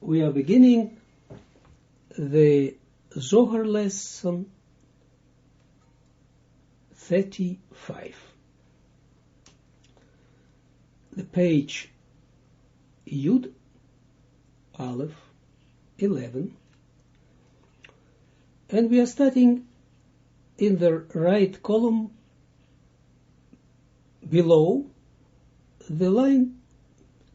We are beginning the Zohar lesson 35. The page Yud Aleph 11, and we are starting in the right column below the line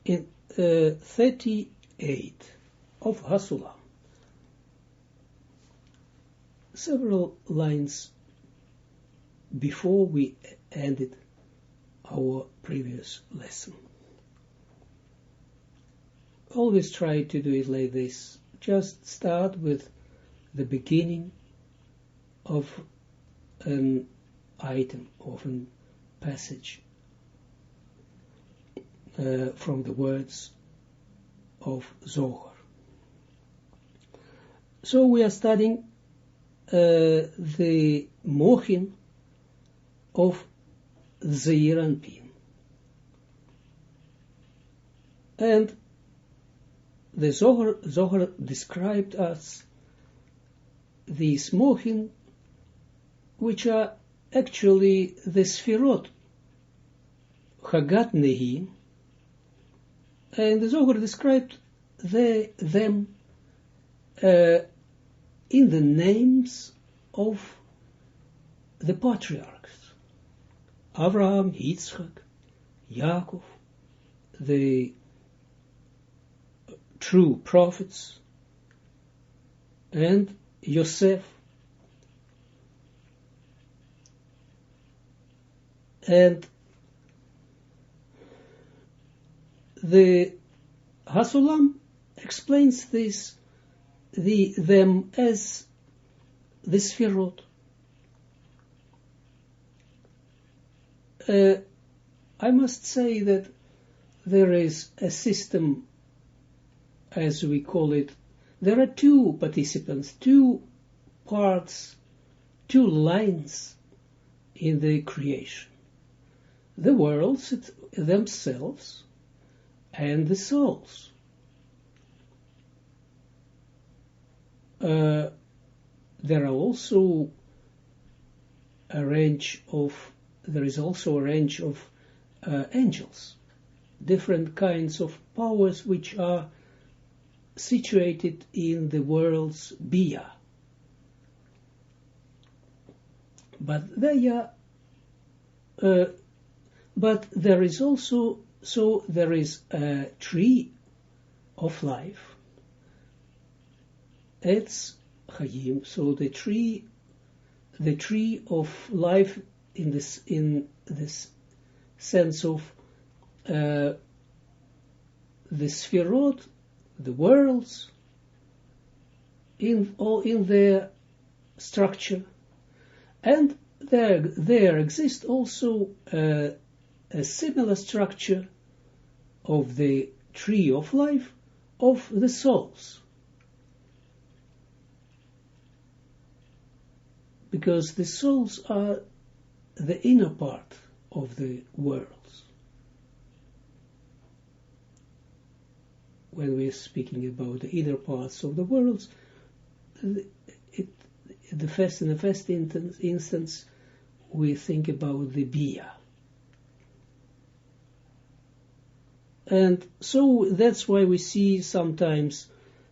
in 38 of Hasulam. Several lines before we ended our previous lesson. Always try to do it like this. Just start with the beginning of an item, of a passage from the words of Zohar. So we are studying the mochin of Zeir Anpin. And the Zohar described us these mochin, which are actually the Sfirot, Hagat Nehi, and the Zohar described them in the names of the patriarchs, Abraham, Yitzchak, Yaakov, the true prophets, and Yosef, and the Hasulam explains them as the Sfirot. I must say that there is a system, as we call it. There are two participants, two parts, two lines in the creation. The worlds themselves and the souls. There is also a range of angels, different kinds of powers which are situated in the world's Bia. But there is also, there is a tree of life. It's Chayim, so the tree of life in this sense of the Sfirot, the worlds, in their structure, and there exists also a similar structure of the tree of life of the souls, because the souls are the inner part of the worlds. When we're speaking about the inner parts of the worlds, in the first instance, we think about the Bia. And so that's why we see sometimes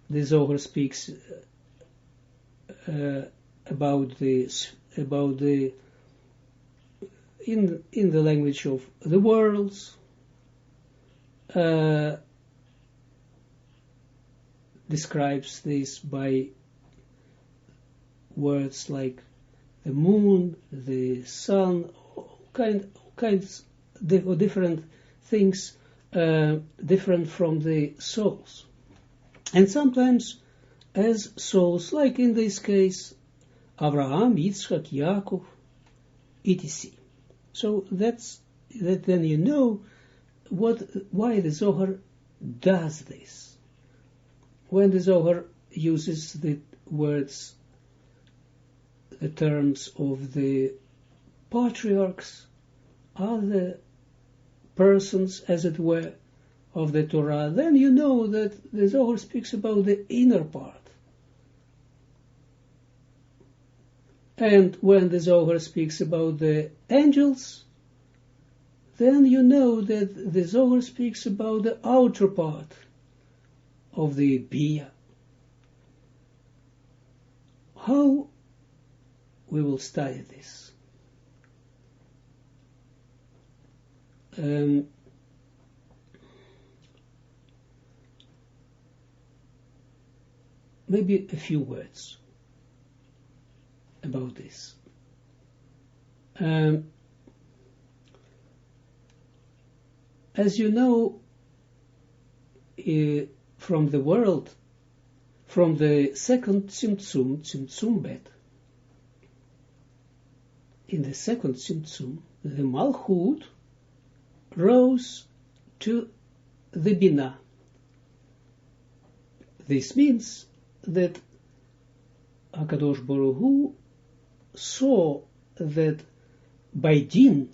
the Zohar speaks about in the language of the worlds, describes this by words like the moon, the sun, all kinds of different things, different from the souls. And sometimes as souls, like in this case, Abraham, Yitzchak, Yaakov, etc. So then you know why the Zohar does this. When the Zohar uses the words, the terms of the patriarchs, are the persons, as it were, of the Torah, then you know that the Zohar speaks about the inner part. And when the Zohar speaks about the angels, then you know that the Zohar speaks about the outer part of the Bia. How we will study this? Maybe a few words about this. As you know, from the world, from the second Tzimtzum Bet, in the second Tzimtzum, the Malchut rose to the Binah. This means that HaKadosh Baruch Hu saw that by din,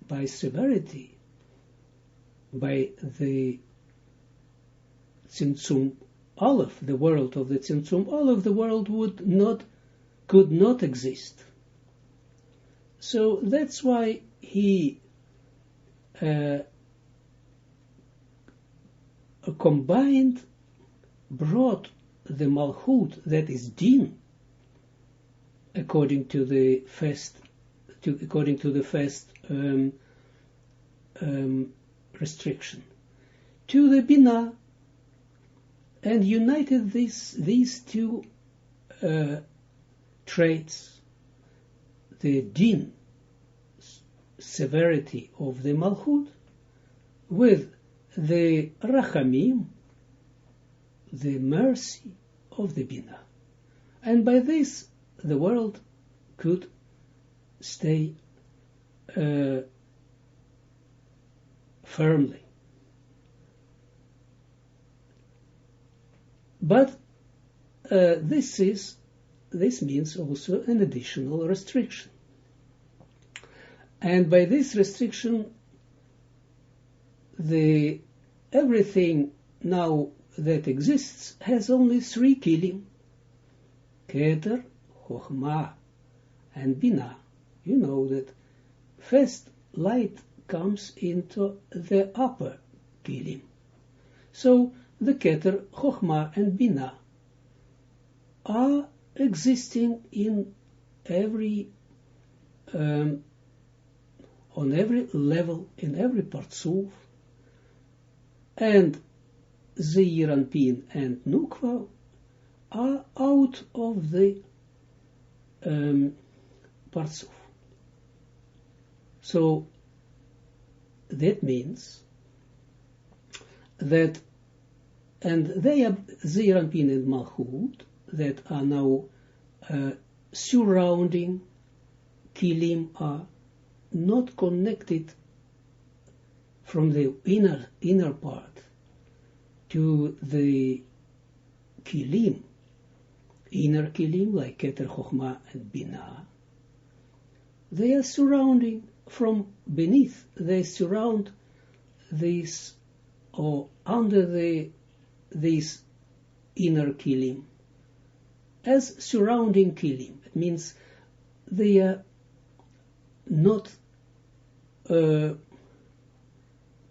by severity, by the Tzimtzum Aleph, the world of the Tzimtzum Aleph, the world could not exist. So that's why he brought the Malchut, that is din, according to the first restriction, to the Binah, and united these two traits, the din, severity of the Malchut, with the Rachamim, the mercy of the Binah. And by this, the world could stay firmly. But this means also an additional restriction. And by this restriction, everything now that exists has only three kilim: Keter, Chochmah, and Binah. You know that first light comes into the upper kilim. So the Keter, Chochmah, and Binah are existing in on every level, in every partsuf, and Zeir Anpin and Nukva are out of the partsuf. So that means that, and they are Zeir Anpin and Malchut that are now surrounding kilim, are not connected from the inner part to the kilim, inner kilim like Keter, Chochmah, and Binah. They are surrounding from beneath. They surround this, or under this inner kilim as surrounding kilim. It means they are not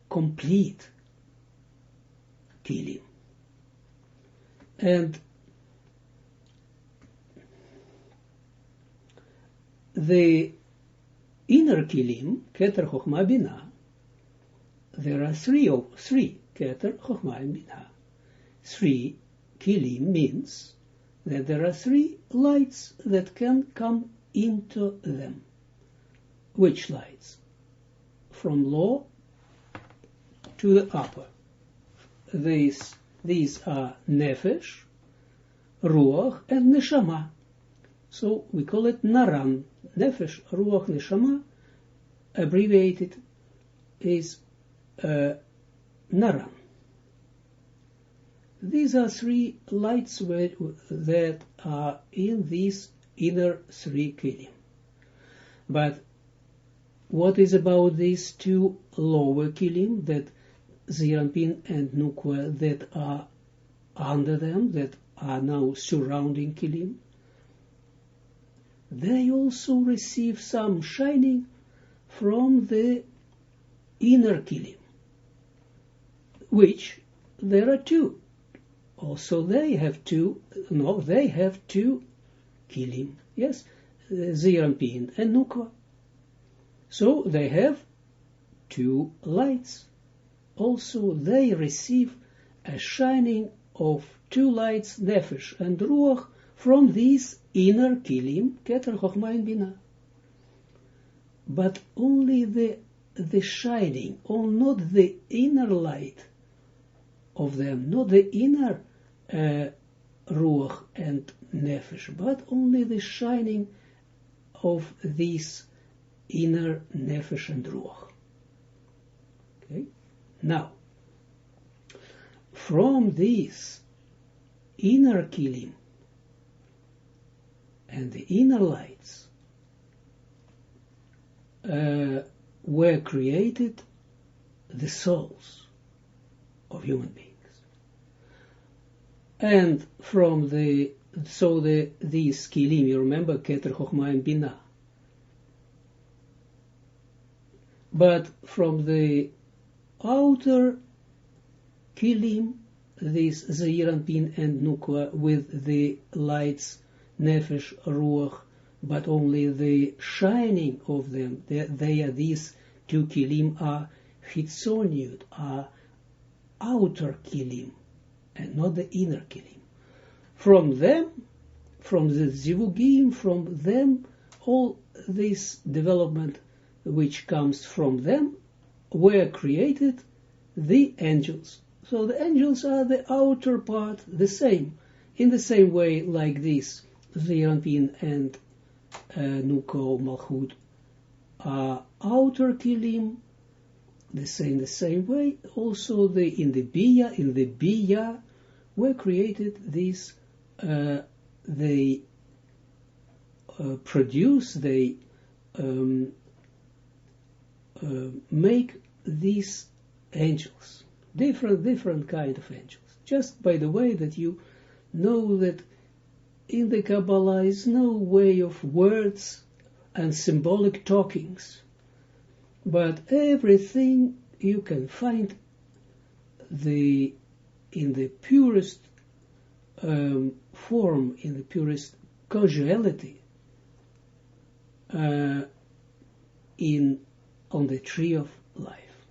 complete kilim. And the inner kilim, Keter, Chochmah, Binah, there are three, Keter, Chochmah, and Binah. Three kilim means that there are three lights that can come into them. Which lights? From low to the upper. These are Nefesh, Ruach, and Neshama. So we call it Naran. Nefesh, Ruach, Neshama, abbreviated, is Naran. These are three lights that are in these inner three kilim. But what is about these two lower kilim that Zeranpin and Nukwa that are under them, that are now surrounding Kilim, they also receive some shining from the inner Kilim, which there are two. Also they have two Kilim, yes, Zeranpin and Nukwa. So they have two lights. Also they receive a shining of two lights, Nefesh and Ruach, from these inner Kilim, Keter, Chochmah, and Binah. But only the shining, or not the inner light of them, not the inner Ruach and Nefesh, but only the shining of these inner Nefesh and Ruach. Okay? Now, from these inner Kilim and the inner lights were created the souls of human beings. And from these Kilim, you remember, Keter, Chochmah, and Binah. But from the outer Kilim, this Zeranpin and Nukwa, with the lights, Nefesh, Ruach, but only the shining of them, they are these two Kilim, are Chitzoniut, are outer Kilim, and not the inner Kilim. From them, from the Zivugim, from them, all this development which comes from them, were created the angels. So the angels are the outer part, the same, in the same way like this, Zeranpin and Nuko Malchut are outer Kilim, the same way. Also in the Bia were created these, they produce, they make these angels, different kind of angels. Just by the way that you know that in the Kabbalah is no way of words and symbolic talkings, but everything you can find in the purest form, in the purest causality, on the tree of life.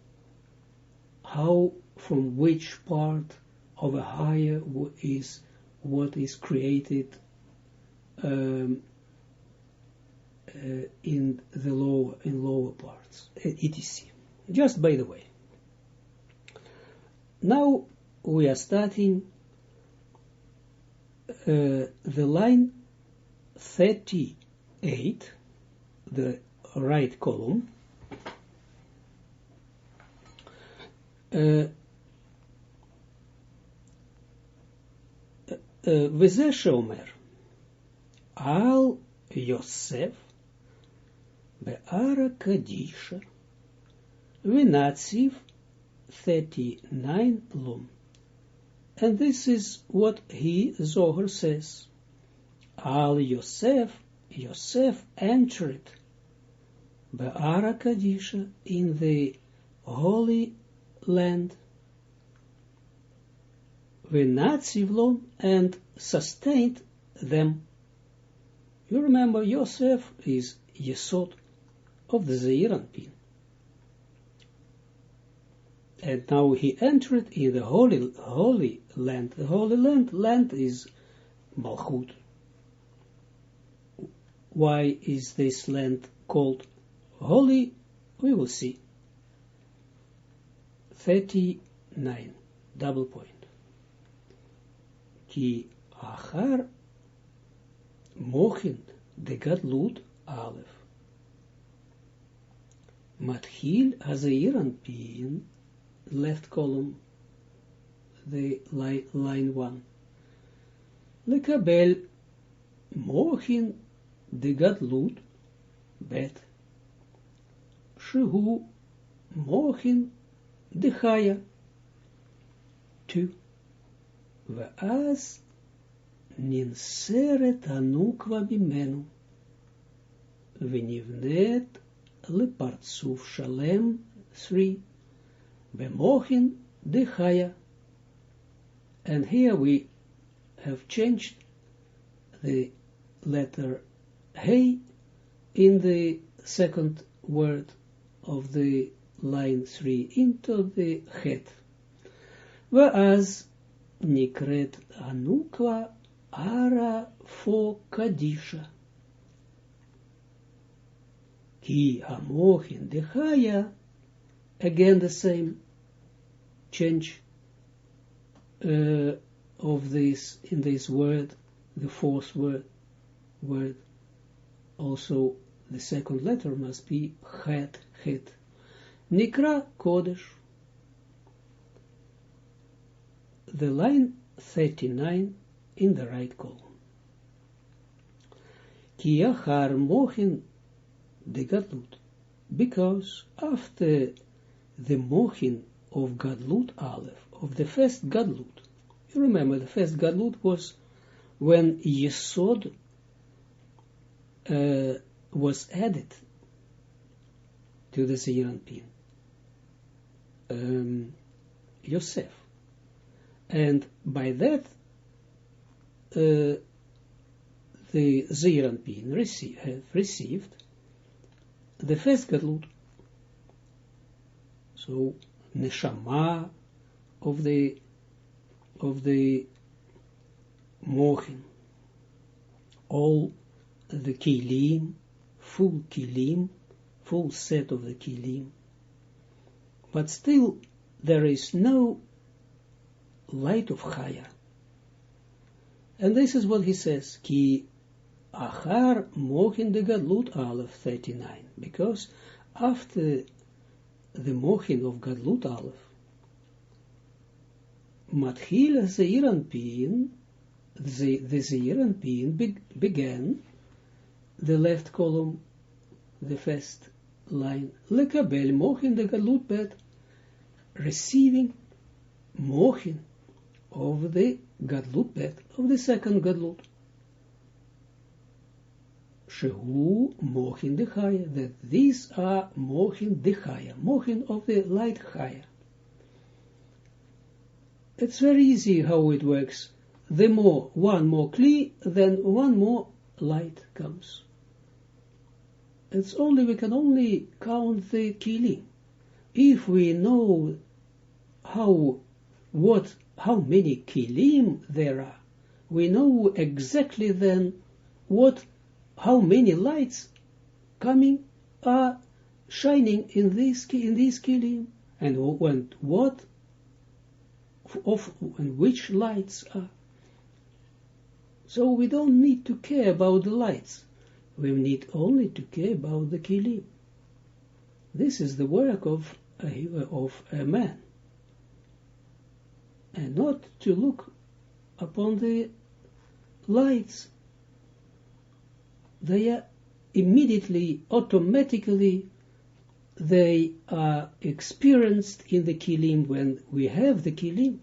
How, from which part of a higher is what is created in the lower parts, etc. Just by the way. Now we are starting the line 38, the right column. וזה שאומר על יוסף בער הקדישה ונציב 39 lum. And this is what Zohar says. Al Yosef entered Be'ara Kadisha, in the holy land, Venatzivlon, and sustained them. You remember Yosef is Yesod of the Zeranpin. And now he entered in the holy land. The holy land is Malchut. Why is this land called holy? We will see. 39, double point. Ki achar mochind de gadlut alef. Matchil Zeranpin, left column, the line 1. Lekabel mochin de gadlut bet. Shehu mochin de chaya 2. ואז ננסרת הנוקבה ממנו, ונבנית לפרצוף שלם, 3. במוחין דחיה. And here we have changed the letter Hey in the second word of the line 3 into the Het. ואז נקראת הנוקבה ara for Kadisha. Ki המוחין דחיה, again the same change of this, in this word, the fourth word, also the second letter must be Het. Nikra Kodesh. The line 39 in the right column. Ki achar mochin de gadlut, because after the mochin of gadlut aleph, of the first gadlut, you remember the first gadlut was when Yesod was added to the Zeranpin, Yosef, and by that the Zeranpin received the first gadlut. So neshama of the mochin, all the kilim, full set of the kilim, but still there is no light of chaya. And this is what he says, ki achar mochin de gadlut aleph 39, because after the mochin of gadlut aleph, matchil Zeranpin, the Zeranpin began, the left column, the first line, lekabel mochin de gadlut bet, receiving mochin of the gadlut bet, of the second gadlut. Shehu mochin de chaya, that these are mochin de chaya, mochin of the light chaya. It's very easy how it works. The more, one more kli, then one more light comes. We can only count the kilim. If we know how many kilim there are, we know exactly then how many lights coming are shining in these kilim, and which lights are. So we don't need to care about the lights. We need only to care about the kilim. This is the work of a man, and not to look upon the lights. They are immediately, automatically, they are experienced in the kilim when we have the kilim.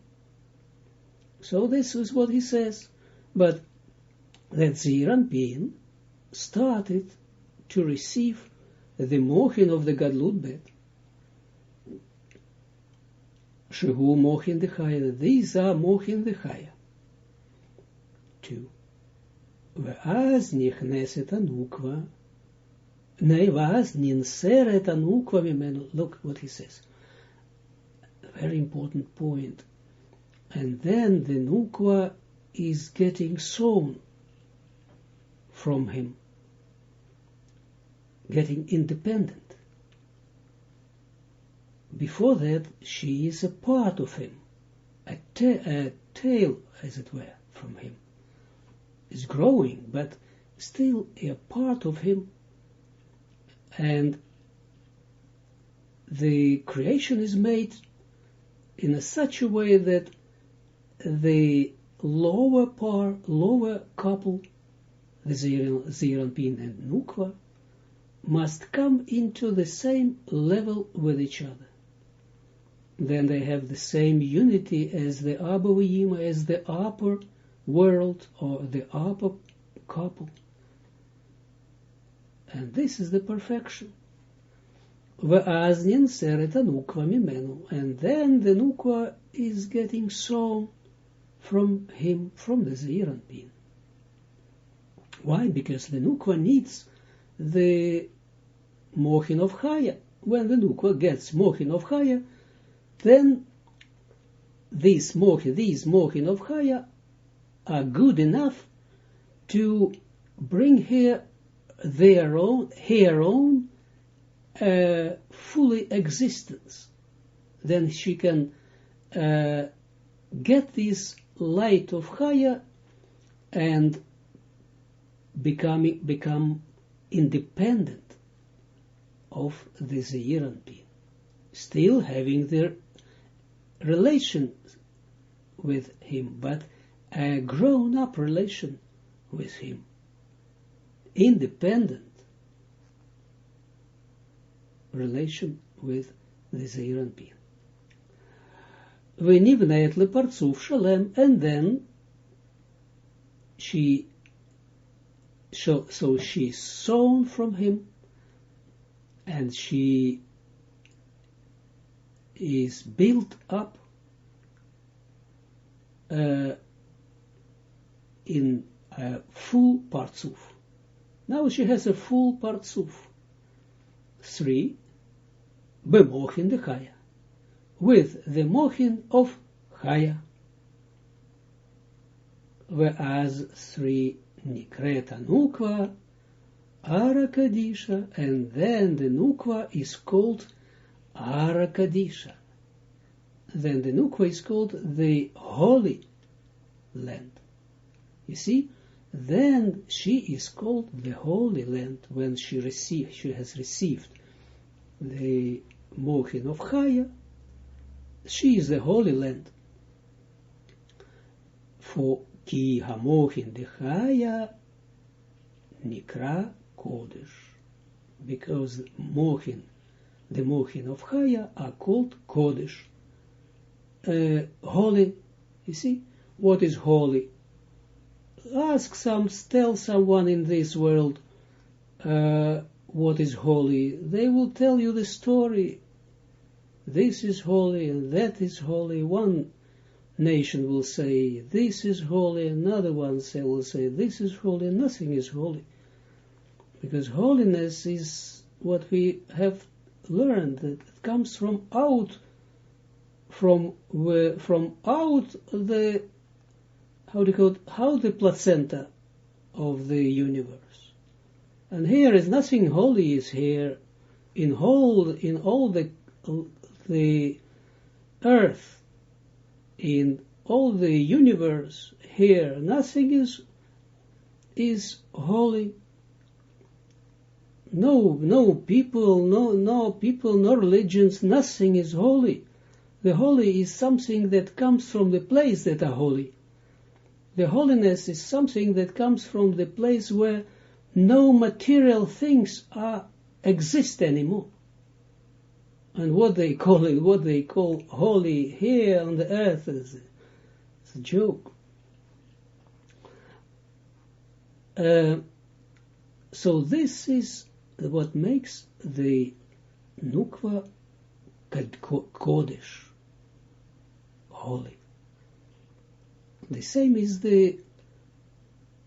So this is what he says. But that Zeranpin started to receive the mochin of the gadlut bet. Shehu mochin de chaya. These are mochin de chaya. 2. ואז נכנסת הנוקבה. ואז ננסרת הנוקבה ממנו. Look what he says. A very important point. And then the nukwa is getting sown from him, getting independent. Before that, she is a part of him, a tail, as it were, from him. Is growing, but still a part of him. And the creation is made in such a way that the lower couple, the Zeranpin and Nukva, must come into the same level with each other. then they have the same unity as the Abouim, as the upper world or the upper couple. And this is the perfection. And then the nukwa is getting sown from him, from the Zeir Anpin. Why? Because the nukwa needs the mochin of Chaya. When the nukwa gets mochin of Chaya, then these mochin of Chaya are good enough to bring her own fully existence. Then she can get this light of Chaya and become independent of the Zeir Anpin, still having their relation with him, but a grown-up relation with him, independent relation with the Zeir Anpin. V'nivneit lepartzuf shalem, and then she's sown from him, and she is built up in a full partzuf. Now she has a full partzuf. 3. B'mochin de Chaya, with the mochin of Chaya. Ve'az 3 nikreta nukva Ara Kadisha, and then the nukwa is called Ara Kadisha. Then the nukwa is called the Holy Land. You see, then she is called the Holy Land when she has received the mochin of Chaya. She is the Holy Land. For ki hamochin de Chaya nikra Kodesh, because the mochin of Chaya are called Kodesh, holy. You see, what is holy? Tell someone in this world what is holy. They will tell you the story. This is holy and that is holy. One nation will say this is holy, another one will say this is holy, nothing is holy. Because holiness is what we have learned, that it comes from out the, how the placenta of the universe. And here is nothing holy is here in all the earth, in all the universe here, nothing is holy. No people, no religions, nothing is holy. The holy is something that comes from the place that are holy. The holiness is something that comes from the place where no material things exist anymore. And what they call holy here on the earth is a joke. So this is what makes the Nukva Kodesh, holy. The same is the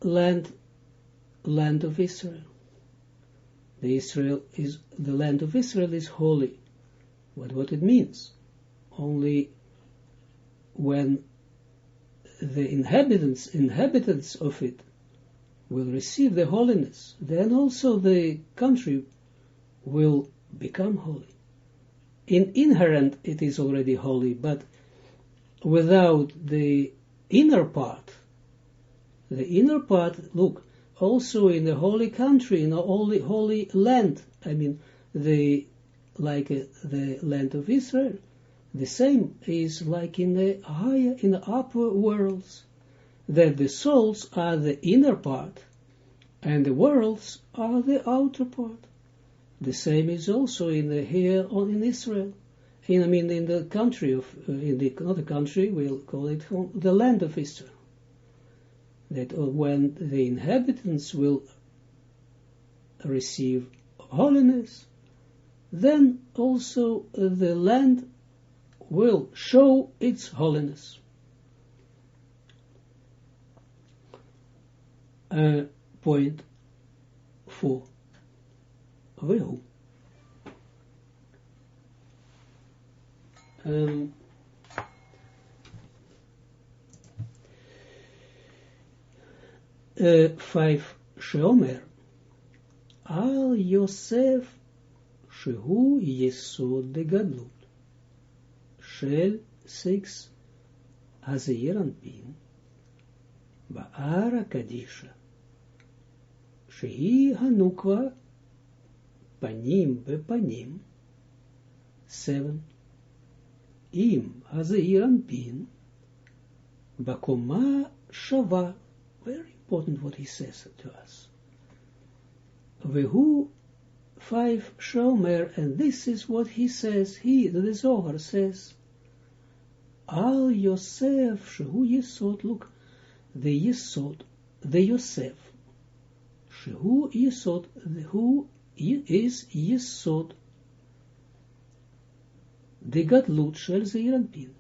land of Israel. The land of Israel is holy. What it means? Only when the inhabitants of it will receive the holiness, then also the country will become holy. Inherent it is already holy, but without the inner part, look, also in the holy country, in the holy land, I mean, the land of Israel, the same is like in the upper worlds, that the souls are the inner part, and the worlds are the outer part. The same is also in Israel. in the country of, not a country, we'll call it the land of Israel. That when the inhabitants will receive holiness, then also the land will show its holiness. Point 4. Vehu. 5 שאומר על יוסף שהוא יסוד דגדלות של 6 הזעיר אנפין בער הקדישה שהיא הנוקבה פנים בפנים 7 עם הזעיר אנפין בקומה שווה. Very important what he says to us. Vehu 5 shomer, and this is what he says, the Zohar says, Al Yosef shehu Yesod, look, the Yesod, the Yosef, shehu Yesod, who is Yesod, the Gadlut shel Zeir Anpin,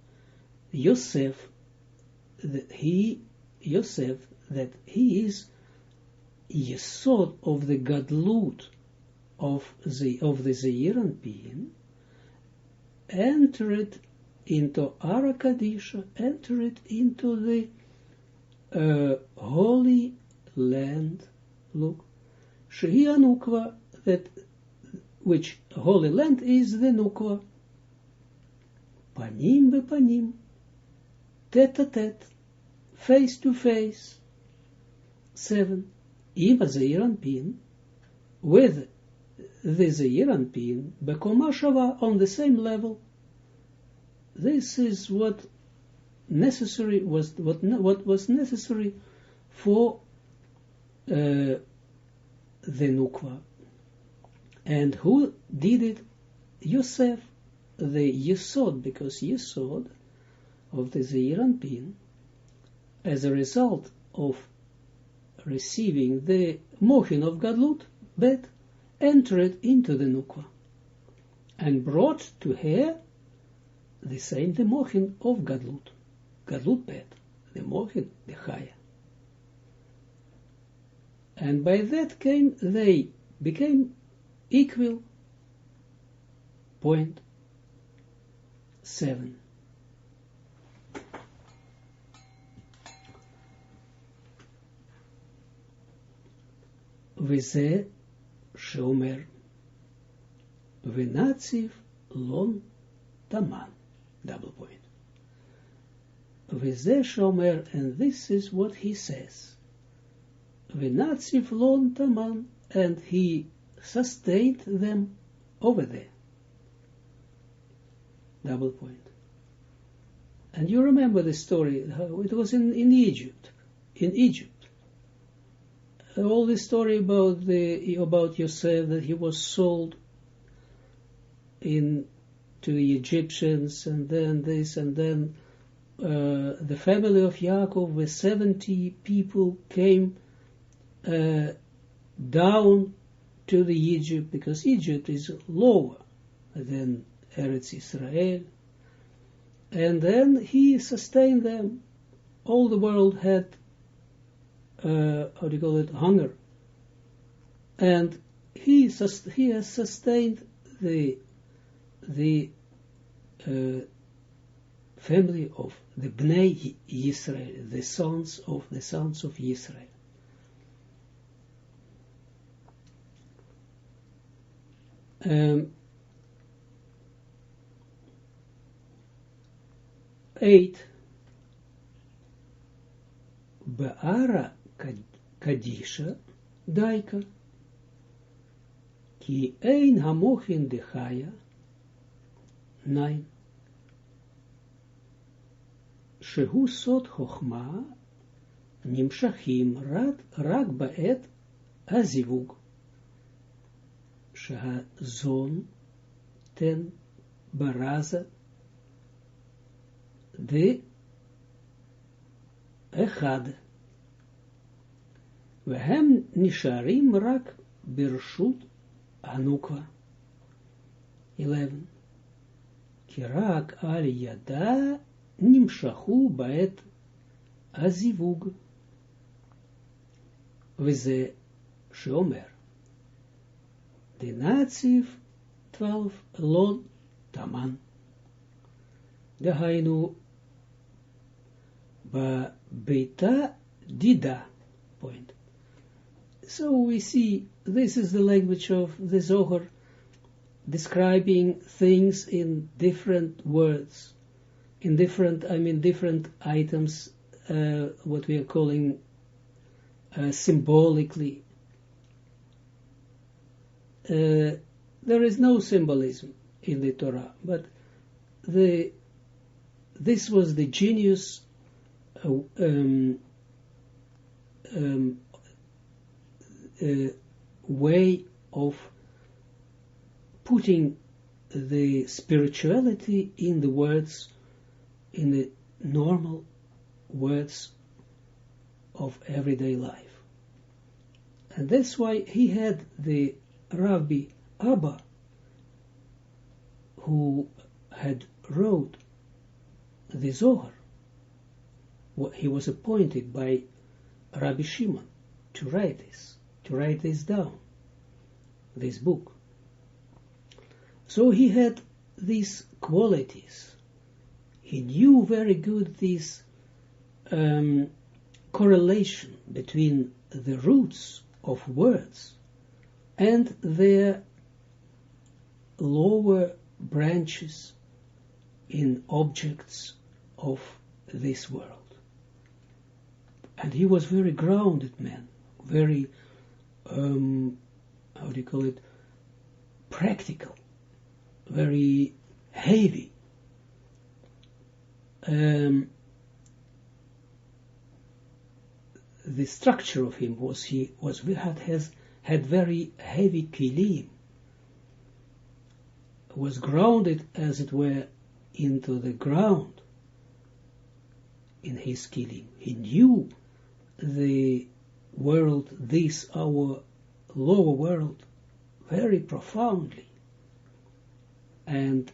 Yosef, that he is Yesod of the Gadlut of the Zeir Anpin, entered into Ara Kadisha, entered into the holy land. Look, Shehi Nukva, that which holy land is the Nukva. Panim bepanim, tete-a-tete, face to face. 7. Ima Zeir Anpin, with the Zeir Anpin, Bekoma Shava, on the same level. This is what was necessary for the Nukva. And who did it? Yosef, the Yesod, because Yesod of the Zeir Anpin, as a result of receiving the Mochin of Gadlut, Bet, entered into the Nukva, and brought to her the same, the Mochin of Gadlut, Gadlut Bet, the Mochin, the Chaya. And by that they became equal. Point 7. וזה שאומר ונציב לון תמן, double point. וזה שאומר, and this is what he says, ונציב לון תמן, and he sustained them over there, double point. And you remember the story, how it was in Egypt, all the story about Yosef, that he was sold to the Egyptians, and then this, and then the family of Yaakov with 70 people came down to the Egypt, because Egypt is lower than Eretz Israel, and then he sustained them. All the world had hunger, and he has sustained the family of the Bnei Yisrael, the sons of Yisrael. Eight. Be'ara Kadisha Daika Ki ein hamochin dechaya. 9. Shehu sod chochma nimshachim rak ba'et hazivug. Shehazon ten baraza de echad. Vehem nisharim rak birshut anukva. 11. Kirak al yada nimshahu baet azivug. Veze shomer. De naziv 12 lon taman. De hainu ba beta dida. Point. So we see this is the language of the Zohar, describing things in different words, in different items, what we are calling symbolically. There is no symbolism in the Torah, but this was the genius way of putting the spirituality in the words, in the normal words of everyday life. And that's why he had the Rabbi Abba, who had wrote the Zohar. He was appointed by Rabbi Shimon to write this down, this book. So he had these qualities. He knew very good this correlation between the roots of words and their lower branches in objects of this world. And he was very grounded man, very, practical, very heavy. The structure of him had very heavy kilim, was grounded, as it were, into the ground in his kilim. He knew the world, our lower world, very profoundly, and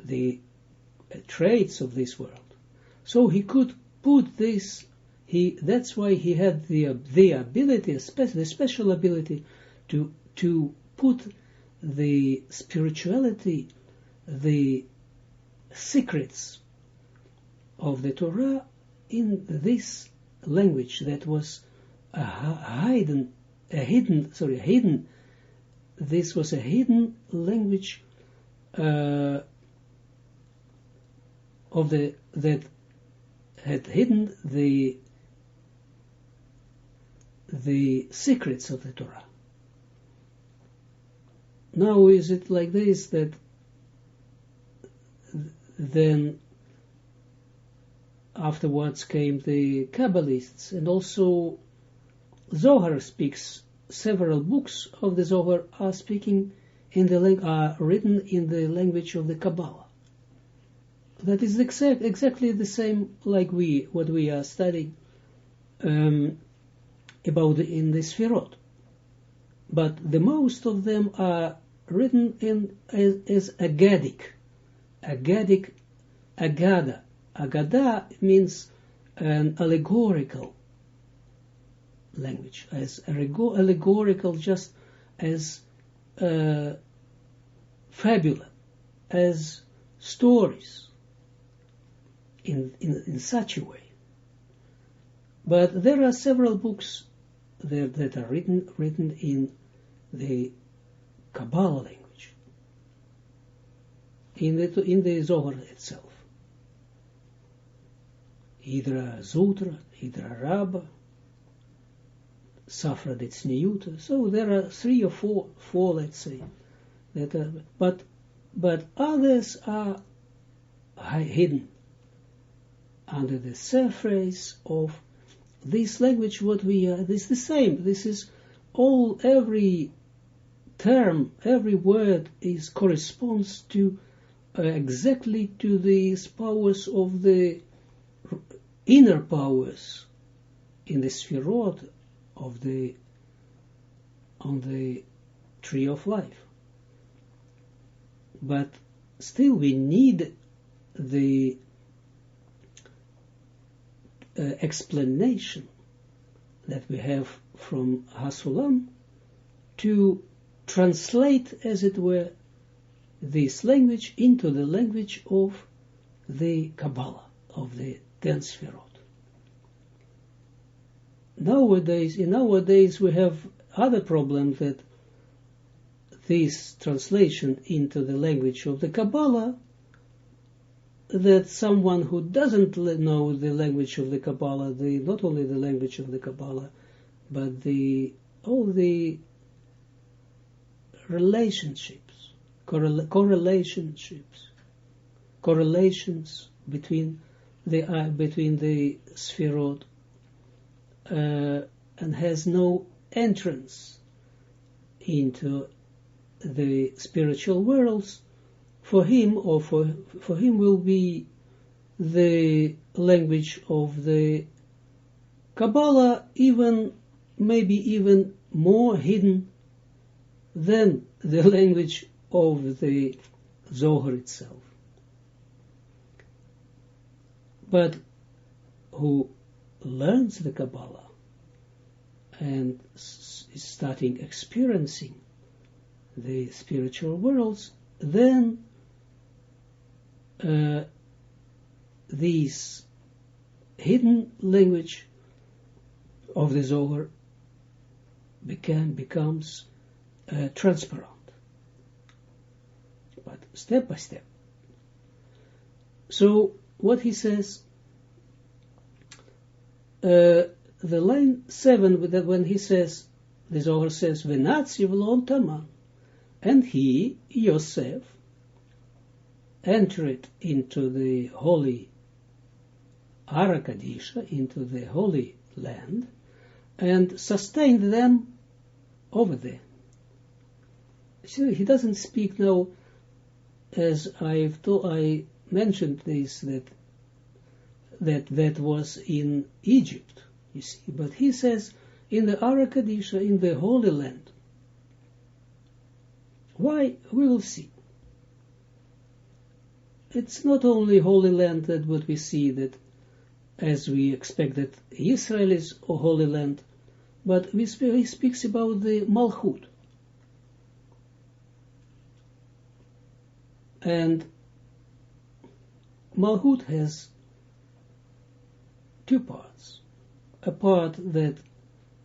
the traits of this world. So he could put this. That's why he had the ability, the special ability, to put the spirituality, the secrets of the Torah in this language that was hidden. This was a hidden language that had hidden the secrets of the Torah. Now is it like this, that then afterwards came the Kabbalists, and also Zohar speaks. Several books of the Zohar are written in the language of the Kabbalah. That is exactly the same like what we are studying about in the Sfirot. But the most of them are written as Agadic. Agada. Agada means an allegorical language, as allegorical, just as fabula, as stories, in such a way. But there are several books that are written in the Kabbalah language, in the Zohar itself. Hidra Zutra, Hidra Rabba, Safra de Tzniuta. So there are 3 or 4, let's say, that are, but others are hidden under the surface of this language. This is the same. This is every term, every word corresponds to exactly to these powers of the inner powers in the Sfirot of on the tree of life. But still we need the explanation that we have from Hasulam to translate, as it were, this language into the language of the Kabbalah, of the 10 Sfirot. Nowadays we have other problems, that this translation into the language of the Kabbalah, that someone who doesn't know the language of the Kabbalah, not only the language of the Kabbalah, but all the relationships, correlations between the Sfirot, and has no entrance into the spiritual worlds, for him will be the language of the Kabbalah maybe even more hidden than the language of the Zohar itself. But who learns the Kabbalah and is starting experiencing the spiritual worlds, then this hidden language of the Zohar becomes transparent, but step by step. So what he says, the line 7, that when he says, the Zohar says, "V'natziv lo taman," and he, Yosef, entered into the holy Ara Kadisha, into the holy land, and sustained them over there. See, he doesn't speak now, as I mentioned this, that was in Egypt, you see, but he says in the Ara Kadisha, in the holy land. Why? We will see. It's not only holy land that what we see, that as we expect that Israel is a holy land, but he speaks about the Malchut. And Malchut has two parts. A part that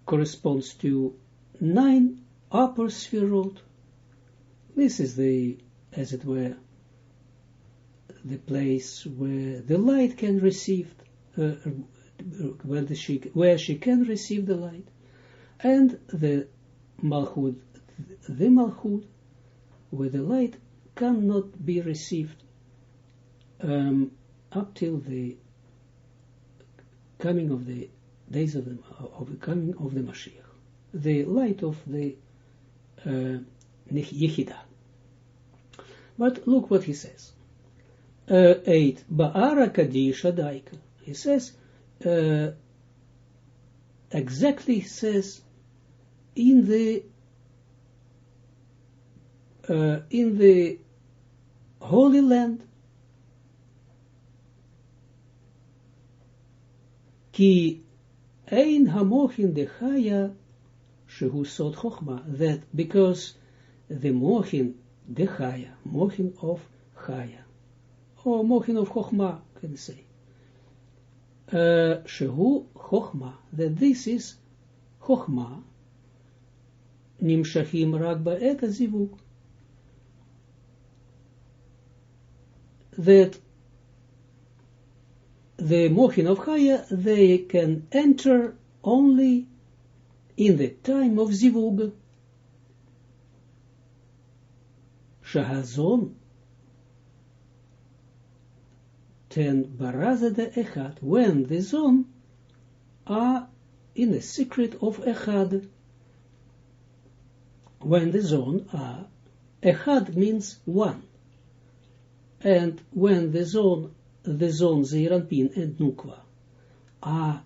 corresponds to 9 upper Sfirot. This is as it were, the place where the light can receive, where she can receive the light, and the Malchut, where the light cannot be received up till the coming of the days of the coming of the Mashiach, the light of the Yechidah. But look what he says. 8. Ba'ara Kadisha Daika. He says, exactly says, in the Holy Land, Ki ein hamochin dechaya shehu sod chokhma, that because the mochin dechaya, mochin of chaya, or mochin of chokhma, can say, shehu chokhma, that this is chokhma, nimshachim rak ba'et hazivuk, that the mochin of chaya, they can enter only in the time of zivug. Shahazon ten baraza de echad, when the zon are in the secret of echad. When the zon are, echad means one. And when the zone Zeir Anpin and Nukwa are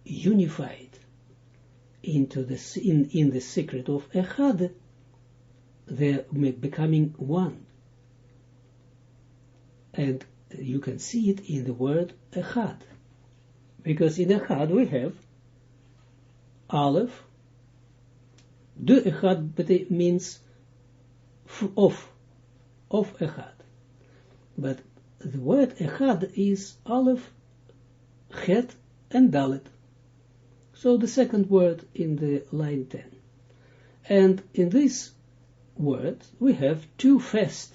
unified into in the secret of Echad, they're becoming one. And you can see it in the word Echad. Because in Echad we have Aleph. The Echad means of Echad. But the word Echad is Aleph, Het, and Dalet. So the second word in the line 10. And in this word we have two first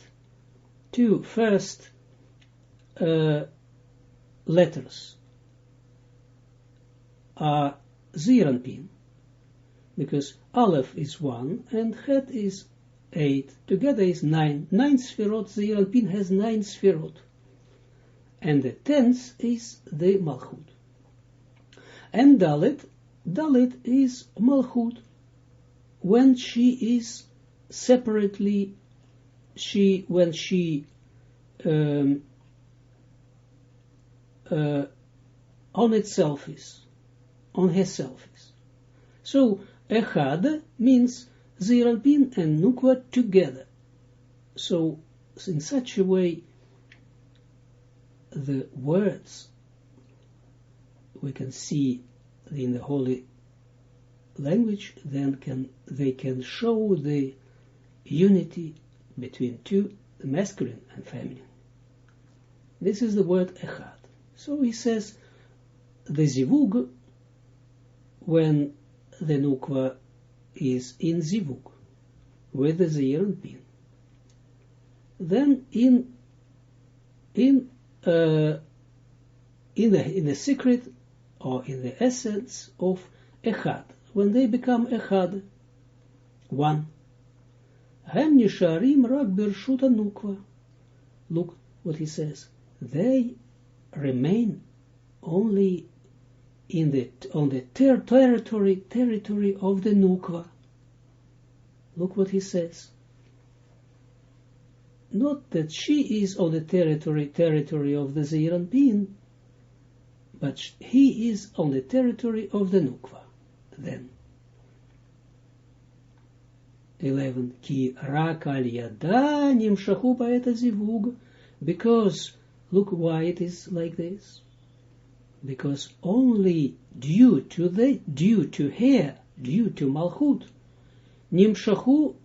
letters are Zeir Anpin, because Aleph is 1 and Het is 8, together is 9. 9 Sfirot, Zeir Anpin has 9 Sfirot. And the 10th is the Malchut. And Dalet is Malchut, when she is separately, when she on itself is, on herself is. So Echad means Zeir Anpin and Nukwa together. So in such a way, the words we can see in the holy language, then they can show the unity between two, the masculine and feminine. This is the word Echad. So he says the Zivug, when the Nukwa is in Zivug with the Zeir Anpin, then in the secret or in the essence of Echad, when they become Echad, one. Hem nisharim rak bershut Nukwa. Look what he says. They remain only on the territory of the Nukwa. Look what he says. Not that she is on the territory of the Zeir Anpin, but he is on the territory of the Nukwa. Then 11. Ki rak al yada nimshachu ba'et hazivug. Because, look why it is like this. Because only due to her, due to Malchut, nimshachu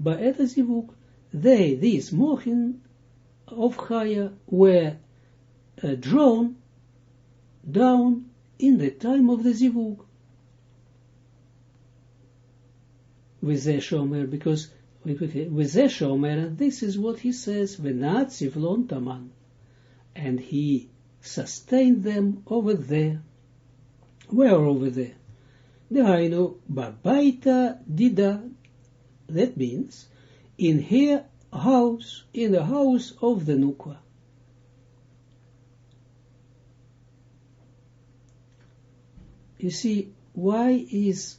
ba'et hazivug, these mochin of Chaya were drawn down in the time of the Zivug. With the Shomer, because with the Shomer, and this is what he says, Venat Sivlon Taman, and he sustained them over there. Where over there? Dehainu Babaita Dida, that means in her house, in the house of the Nukwa. You see, why is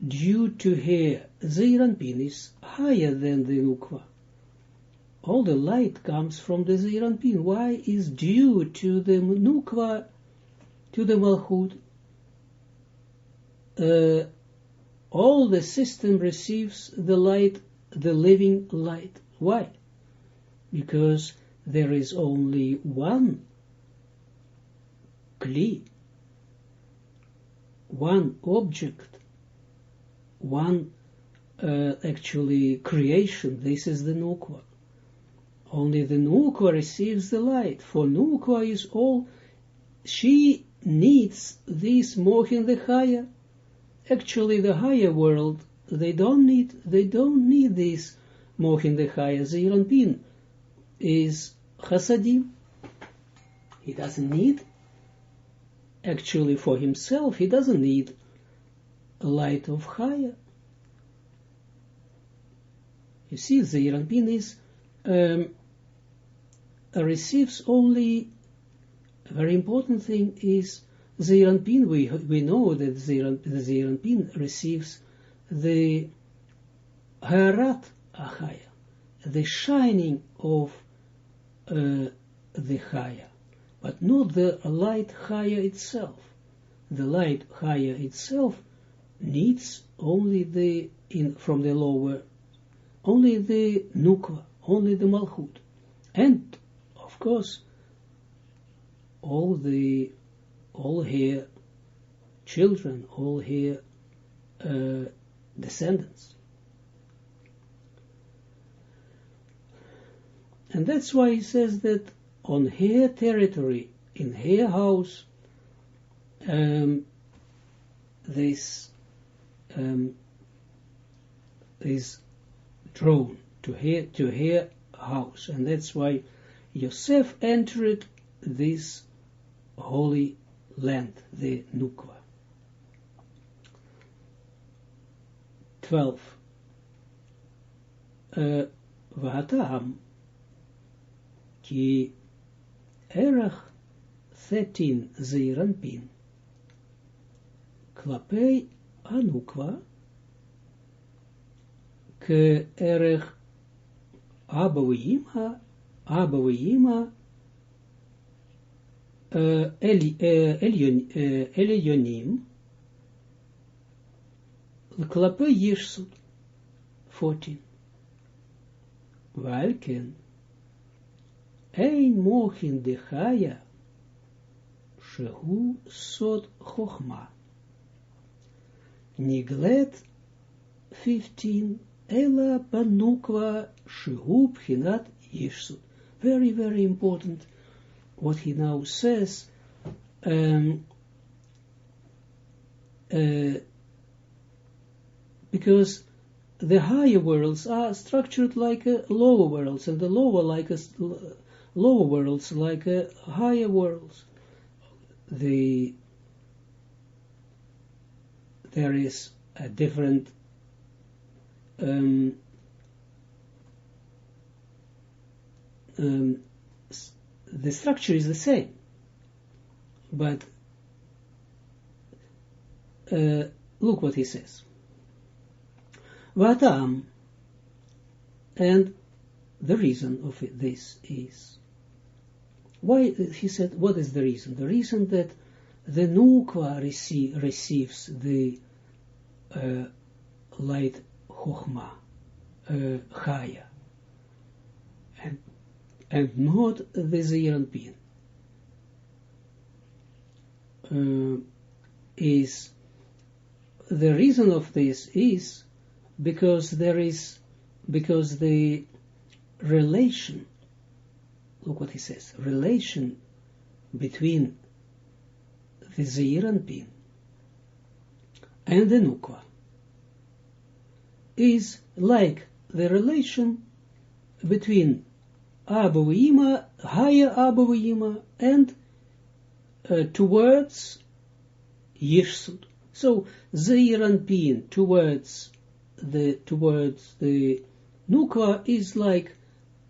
due to her Zeir Anpin is higher than the Nukwa? All the light comes from the Zeir Anpin. Why is due to the Nukwa, to the Malchut? All the system receives the light, the living light. Why? Because there is only one Kli, one object, one actually creation. This is the Nukwa. Only the Nukwa receives the light. For Nukwa is all, she needs this Mochin the Chaya. Actually, the higher world, they don't need this Mochin the Chaya. Zeir Anpin is Chasadim. He doesn't need, actually for himself, he doesn't need a light of Chaya. You see, Zeir Anpin is receives only, a very important thing is Zeir Anpin. We know that the Zeir Anpin receives the Harat Achaya, the shining of the Chaya, but not the light Chaya itself. The light Chaya itself needs only from the lower, only the Nukva, only the Malchut, and of course all her children, all her descendants. And that's why he says that on her territory, in her house, this is drawn to her house, and that's why Yosef entered this holy land, the Nukva. 12. V'hatam ki erech 13 zeiranpin klapei anukva ke erech abavima elyonim klapei yishsut 14. Walken ein mochin de chaya shehu sod chochma niglet 15 ela banukva shehu bchinat yishsut. Very, very important what he now says, because the higher worlds are structured like lower worlds, and the lower worlds like higher worlds. There is a different the structure is the same, but look what he says. Vatam, and the reason of this is, why, he said, what is the reason? The reason that the Nukva receives the light Chochma, Chaya, and not the Zeiranpin, is, the reason of this is because the relation, look what he says, relation between the Zeiranpin and the Nukva is like the relation between Abba v'Ima, higher Abba v'Ima, and towards Yishsut. So Zeiranpin towards the Nukva is like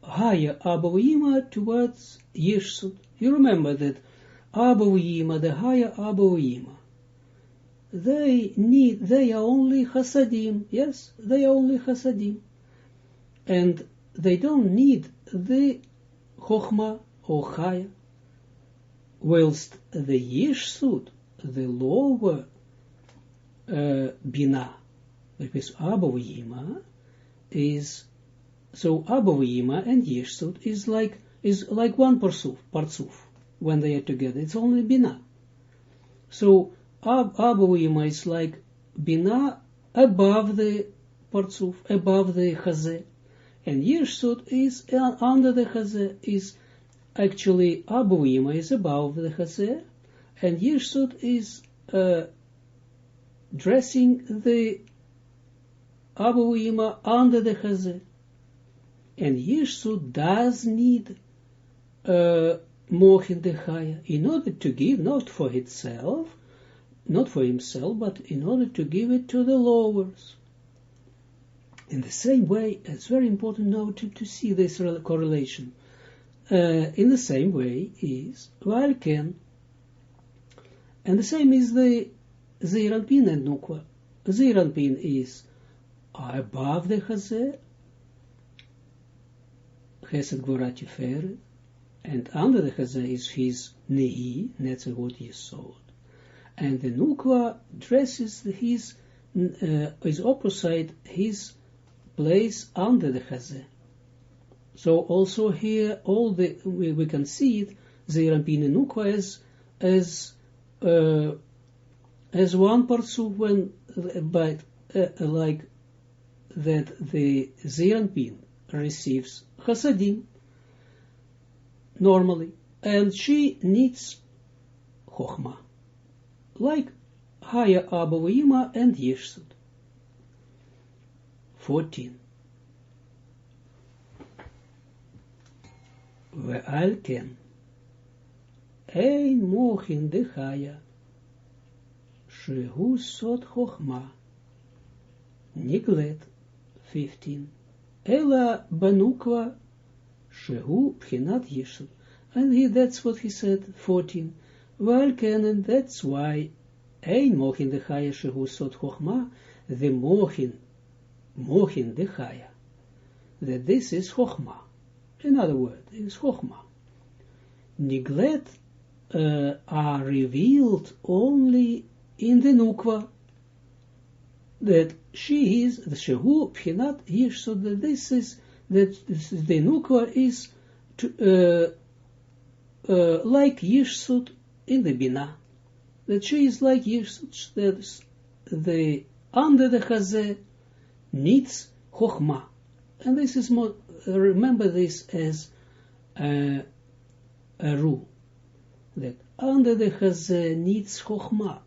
higher Abba v'Ima towards Yishsut. You remember that Abba v'Ima, the higher Abba v'Ima, they are only Hasadim, yes, they are only Hasadim, and they don't need the Chochma or Chaya, whilst the Yishsut, the lower Bina, because Abba v'Ima is, so Abba v'Ima and Yishsut is like one Parzuf, when they are together. It's only Bina. So Abba v'Ima is like Bina above the Parzuf, above the Chazeh, and Yishsut is under the Chazeh. Is actually Abba v'Ima is above the Chazeh, and Yishsut is dressing the Abba v'Ima under the Chazeh. And Yishsut does need Mochin de Chaya in order to give, not for itself, not for himself, but in order to give it to the lowers. In the same way, it's very important now to see this correlation. In the same way is Valken, and the same is the Zeiranpin and Nukva. Zeiranpin is above the Chazeh, Chesed Gvura Tiferet, and under the Chazé is his Nehi, Netzachut Yesod. And the Nukwa dresses his, is opposite his place under the Chazé. So also here, we can see it, Zeirampin and Nukwa as one parsuf when, but like that the Zeirampin receives Chasadim normally, and she needs Chochmah, like Haya Abba V'Ima and Yeshsud. 14. Ve'al ken ein mochin de Chaya shehu sod Chochmah niglet. 15. Ela banukwa shehu pchinat Yeshud. And that's what he said. 14. Well, and that's why ein mochin de Chaya shehu sod Chochmah, the mochin de Chaya, that this is Chochmah. In other words, it is Chochmah. Niglet are revealed only in the Nukwa, that she is the Shehu Pchinat Yeshsud, that this is, that the Nukwa is like Yeshsud in the Binah, that she is like Yeshsud, that the under the Chazeh needs Chochmah. And this is more, remember this as a rule, that under the Chazeh needs Chochmah,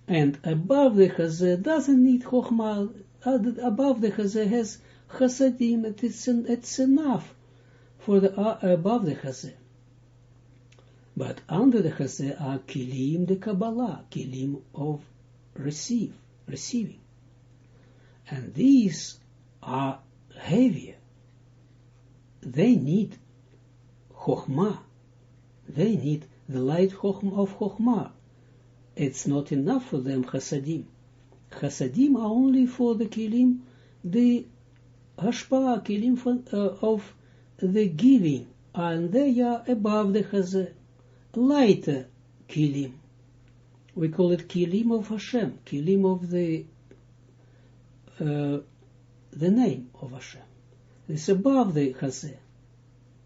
and above the Chazeh doesn't need Chochmah. Above the Chazeh has Chasadim, it's enough for the above the Chazeh. But under the Chazeh are Kilim the Kabbalah, Kilim of receiving. And these are heavier. They need Chochmah. They need the light of Chochmah. It's not enough for them, Chasadim. Chasadim are only for the Kilim, the Hashpah, Kilim of the giving, and they are above the Chazeh. Lighter Kilim. We call it Kilim of Hashem, Kilim of the name of Hashem. It's above the Chazeh.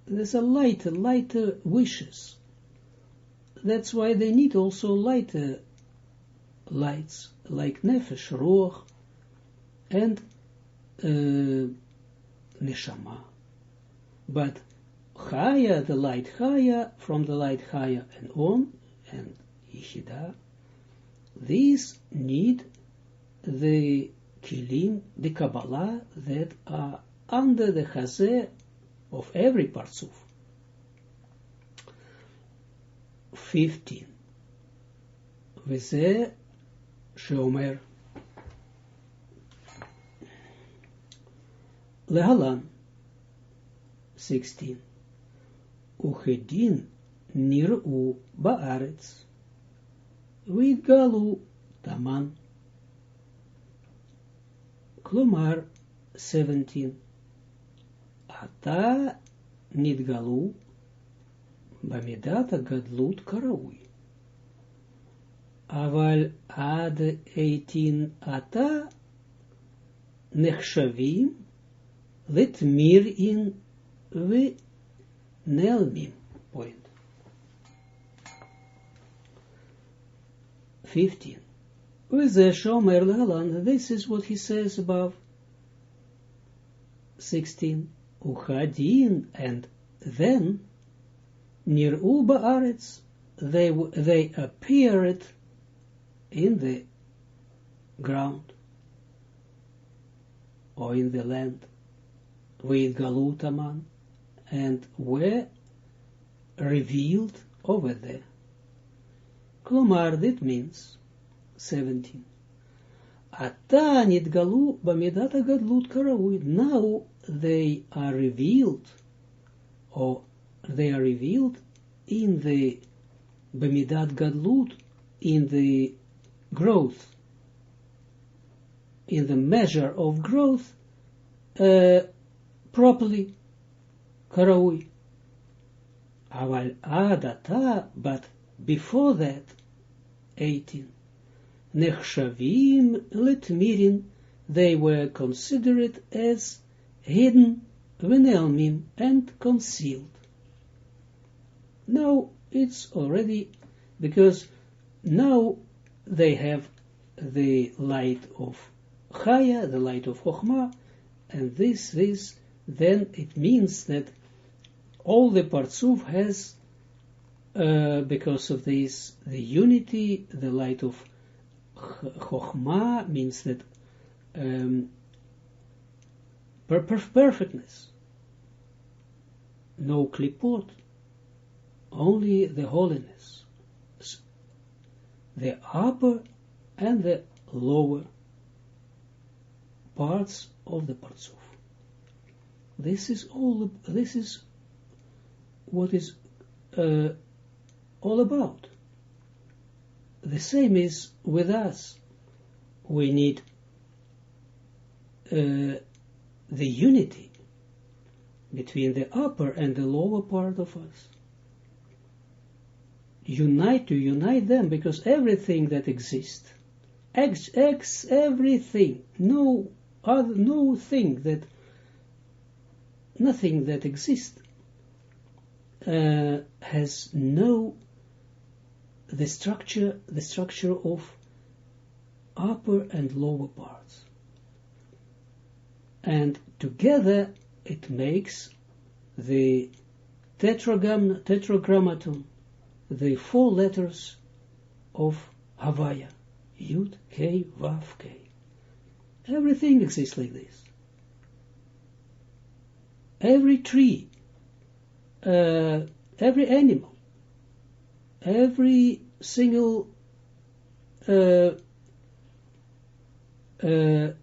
There's a lighter wishes. That's why they need also lighter lights, like Nefesh, Ruach, and Neshama. But Chaya, the light Chaya, from the light Chaya and on, and Yechida, these need the Kilim, the Kabbalah, that are under the Chazeh of every Parsuf. 15. V'zeh sheomer lehalan. 16. Uchedin nir'u ba'aretz v'itgalu taman. Klomar. 17. Ata nidgalu b'midat gadlut karaui. Aval ad 18 ata nechshavim litmirin v'nelmim. Point. 15. V'zeh shomer lehalan. This is what he says above. 16. Uchadin, and then nir'u ba'aretz, they appeared in the ground or in the land, with galutaman, and were revealed over there. Klomar, that means 17. Ata nidgalu b'midat gadlut karaui. Now they are revealed, or they are revealed in the b'midat gadlut, in the growth, in the measure of growth, properly. karaui. Aval adata, but before that, 18. Nechshavim letmirin, they were considered as hidden, venelmim, and concealed. Now it's already, because now they have the light of Chaya, the light of Chochmah, and this, then it means that all the Partsuf has, because of this, the unity, the light of Chochmah means that perfectness, no klipot, only the holiness, the upper and the lower parts of the Partsuf. This is what is all about. The same is with us. We need the unity between the upper and the lower part of us. To unite them, because everything that exists, everything, nothing that exists has the structure of upper and lower parts, and together it makes the tetragrammaton, the 4 letters of Havaya, Yud, K, Vav, K. Everything exists like this. Every tree, every animal, every single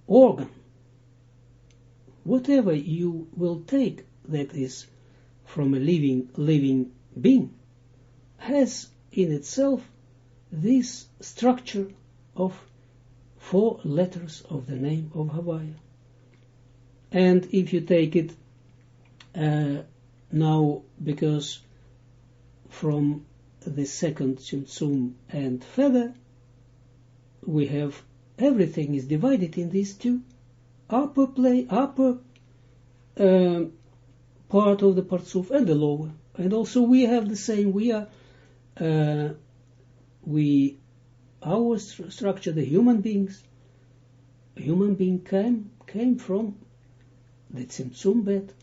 organ, whatever you will take that is from a living being, has in itself this structure of 4 letters of the name of Havaya. And if you take it now, because from the second Tzimtzum and further, we have everything is divided in these 2, upper part of the Partsuf and the lower. And also we have the same, our structure, the human beings, came from the Tzimtzum bet.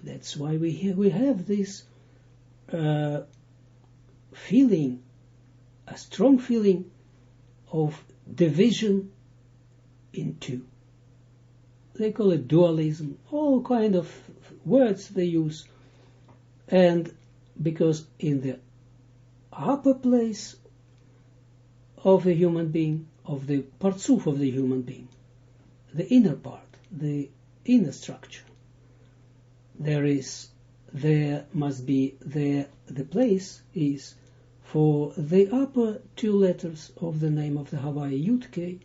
That's why we have this feeling, a strong feeling of division in 2. They call it dualism, all kind of words they use. And because in the upper place of a human being, of the Partsuf of the human being, the inner part, the inner structure, the place is for the upper 2 letters of the name of the Havaya, Yud K.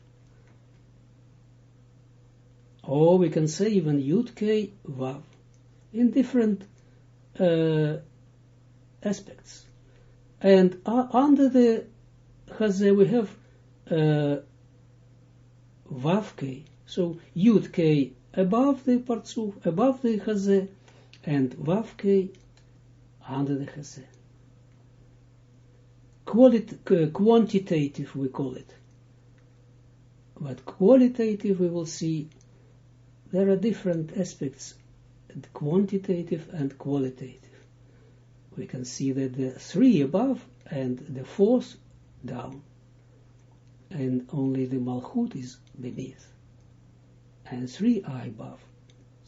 Or we can say even Yud K Vav, in different aspects. And under the Chazeh we have Vav K, so Yud K above the Partsuf, above the Chazeh, and Vav K under the Chazeh. Quantitative we call it. But qualitative we will see there are different aspects, quantitative and qualitative. We can see that the 3 above and the 4th down, and only the Malchut is beneath, and 3 are above,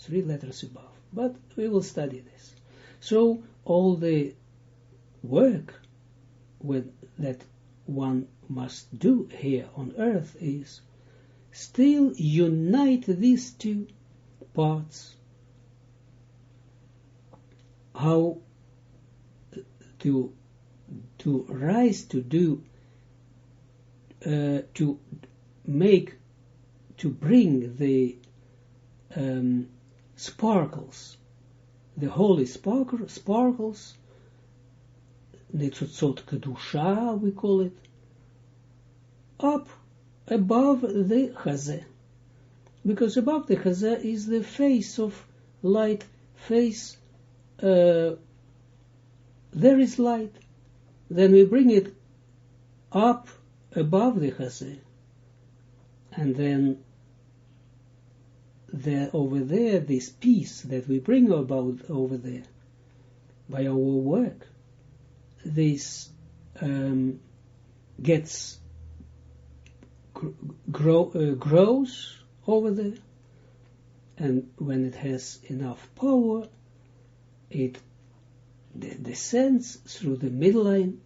3 letters above. But we will study this. So all the work that one must do here on earth is still unite these 2 parts. How to rise to do, to bring the sparkles the holy sparkles, Netzotzot Kedusha, we call it, up above the Chazeh. Because above the Chazeh is the face of light, there is light. Then we bring it up above the Chazeh, and then over there, this peace that we bring about over there, by our work, this grows over there, and when it has enough power, it descends through the midline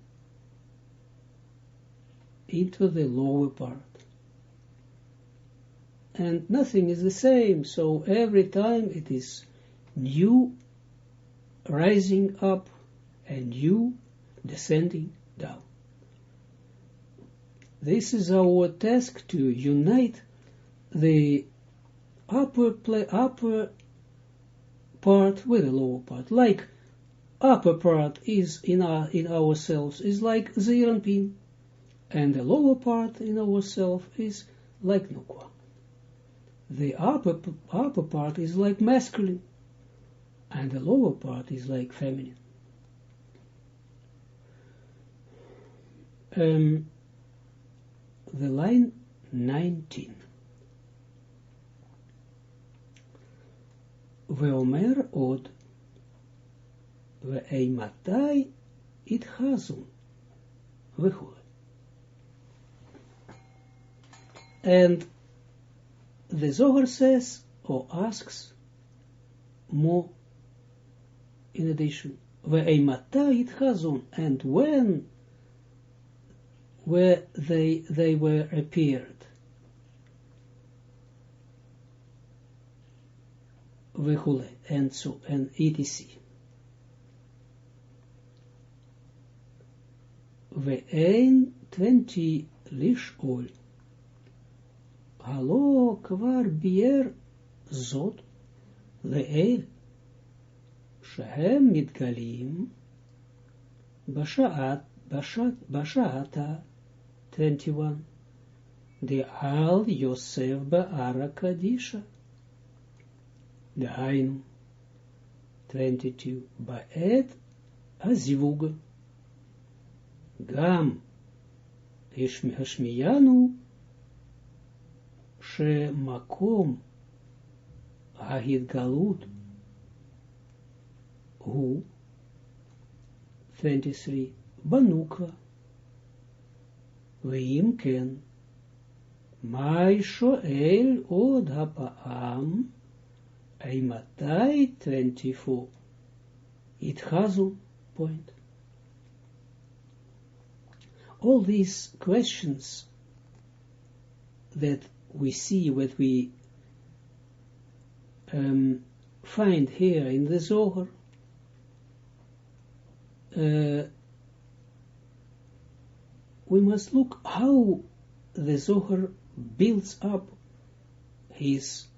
into the lower part. And nothing is the same, so every time it is new rising up and new descending down. This is our task, to unite the upper part with the lower part. Like upper part is in ourselves is like Zeir Anpin, and the lower part in ourselves is like Nukwa. The upper part is like masculine, and the lower part is like feminine. The line 19. Veomer od ve'eimatai itchazun v'chule. And the Zohar says, or asks, more in addition, ve'eimatai itchazun, and when where they were appeared. V'chule, and so, and etc. Ve'ein 20 lish'ol. Halo kvar bier zot le'el shehem mitgalim basha'ata 21. The al Yosef ba'ara kadisha. The Ainu 22. Ba'et azivug. Gam hashmiyanu shemakom hahidgalut hu 23. Banukva. Ve'im ken mai shoel od hapa'am Eimatai 24. Itchazu point. All these questions that we see, what we find here in the Zohar, we must look how the Zohar builds up his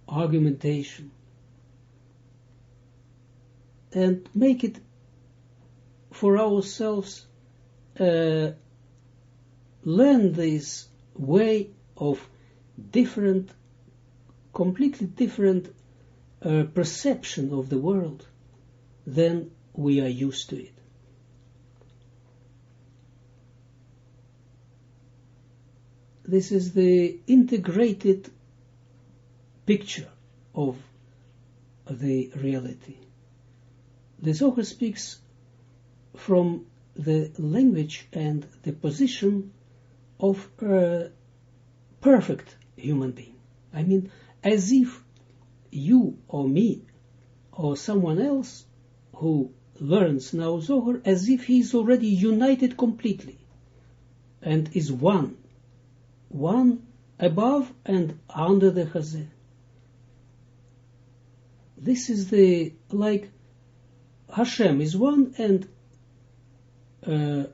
argumentation and make it for ourselves, learn this way of completely different perception of the world than we are used to it. This is the integrated picture of the reality. The Zohar speaks from the language and the position of a perfect human being. I mean, as if you or me or someone else who learns now Zohar, as if he is already united completely and is one above and under the Chazeh. This is like Hashem is one, and the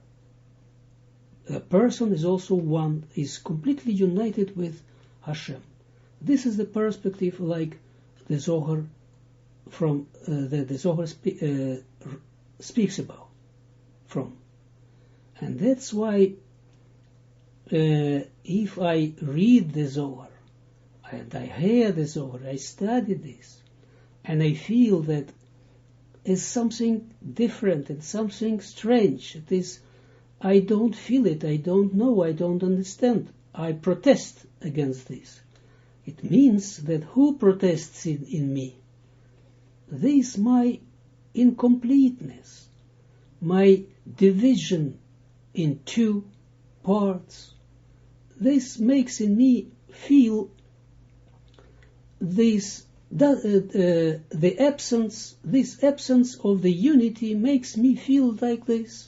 person is also one, is completely united with Hashem. This is the perspective like the Zohar from that the Zohar speaks about from. And that's why if I read the Zohar, and I hear the Zohar, I study this, and I feel that it's something different and something strange. It is, I don't feel it, I don't know, I don't understand. I protest against this. It means that who protests in me? This my incompleteness, my division in two parts. This makes in me feel this this absence of the unity makes me feel like this,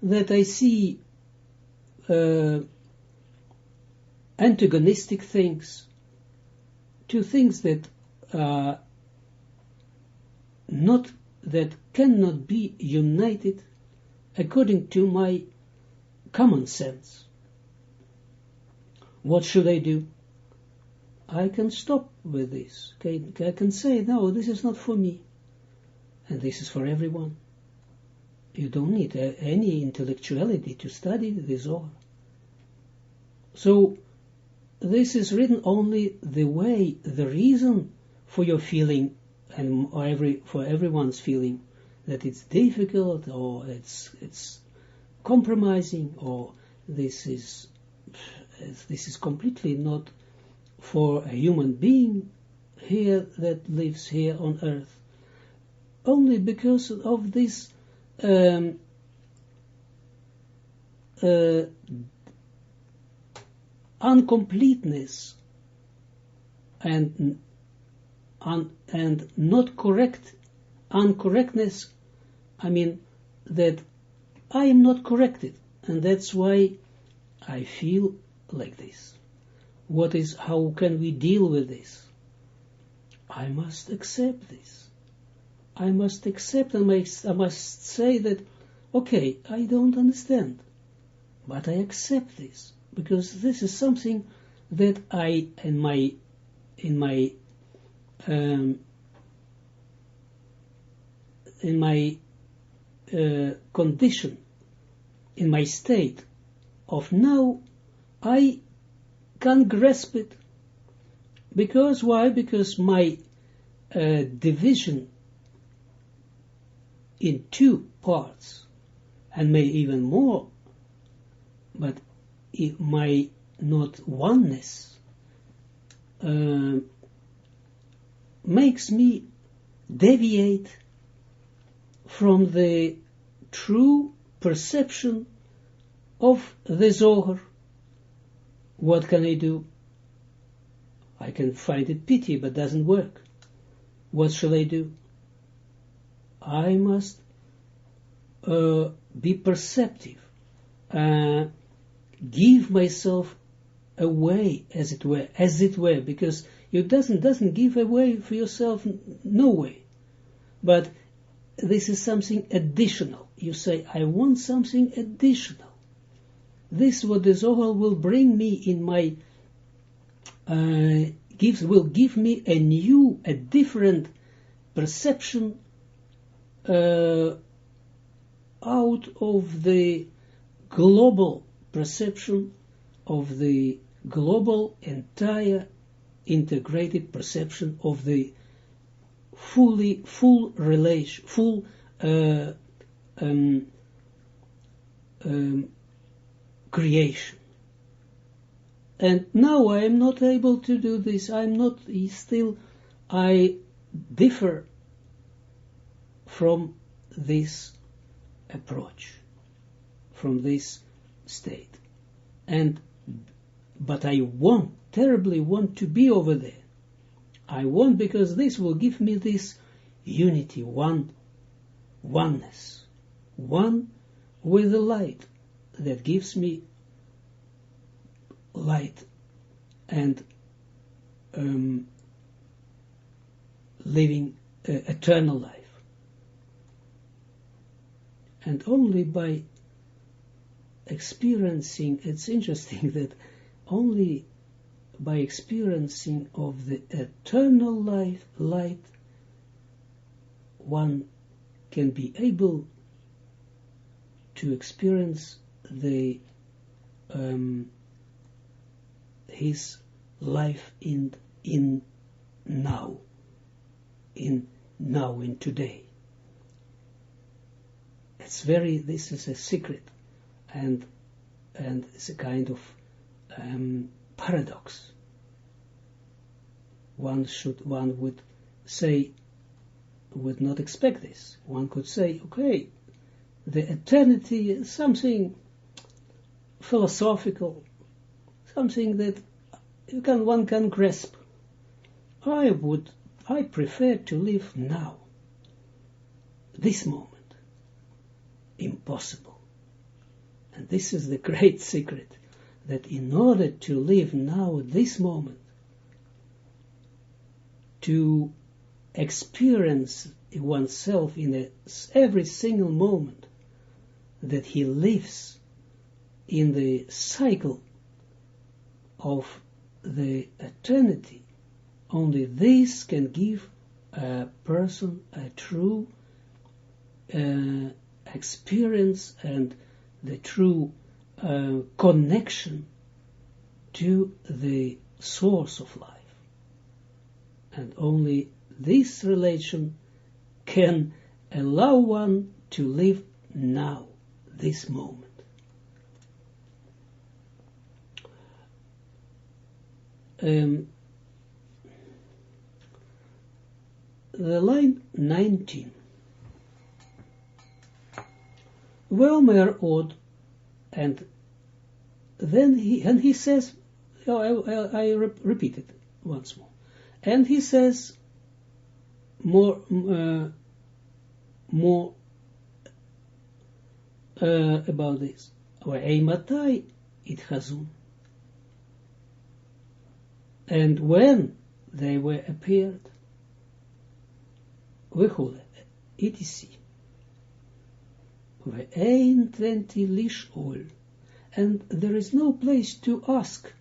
that I see antagonistic things, two things that cannot be united according to my common sense. What should I do? I can stop with this. Okay? I can say, no, this is not for me. And this is for everyone. You don't need any intellectuality to study the Zohar. So, this is written only the way, the reason for your feeling, and for everyone's feeling, that it's difficult, or it's compromising, or this is completely not for a human being here that lives here on earth, only because of this uncompleteness and not uncorrectness. I mean that I am not corrected, and that's why I feel like this. How can we deal with this? I must accept this. I must accept, and I must say that, okay, I don't understand, but I accept this, because this is something that I, in my condition, in my state of now, I can grasp it. Because why? Because my division in two parts, and may even more, but my not oneness makes me deviate from the true perception of the Zohar. What can I do? I can find it pity, but doesn't work. What shall I do? I must be perceptive, give myself away, as it were, because you doesn't give away for yourself, no way. But this is something additional. You say, I want something additional. This what the Zohar will bring me in my will give me a different perception out of the global perception of the global entire integrated perception of the full creation. And now I am not able to do this. I differ from this approach, from this state. But I terribly want to be over there. I want, because this will give me this unity, oneness, one with the light that gives me light and living eternal life. And only by experiencing, it's interesting that only by experiencing of the eternal light one can be able to experience his life in now, in today. This is a secret, and it's a kind of paradox. One would not expect this. One could say, okay, the eternity is something philosophical, something that one can grasp. I prefer to live now, this moment. Impossible. And this is the great secret, that in order to live now, this moment, to experience oneself in every single moment that he lives in the cycle of the eternity, only this can give a person a true experience and the true connection to the source of life. And only this relation can allow one to live now, this moment. The line 19. Ve'omer od, and then he says, I repeat it once more, and he says more about this. Ve'eimatai itchazun, and when they were appeared, v'chule, etc. Ve'ein 20 lish'ol, and there is no place to ask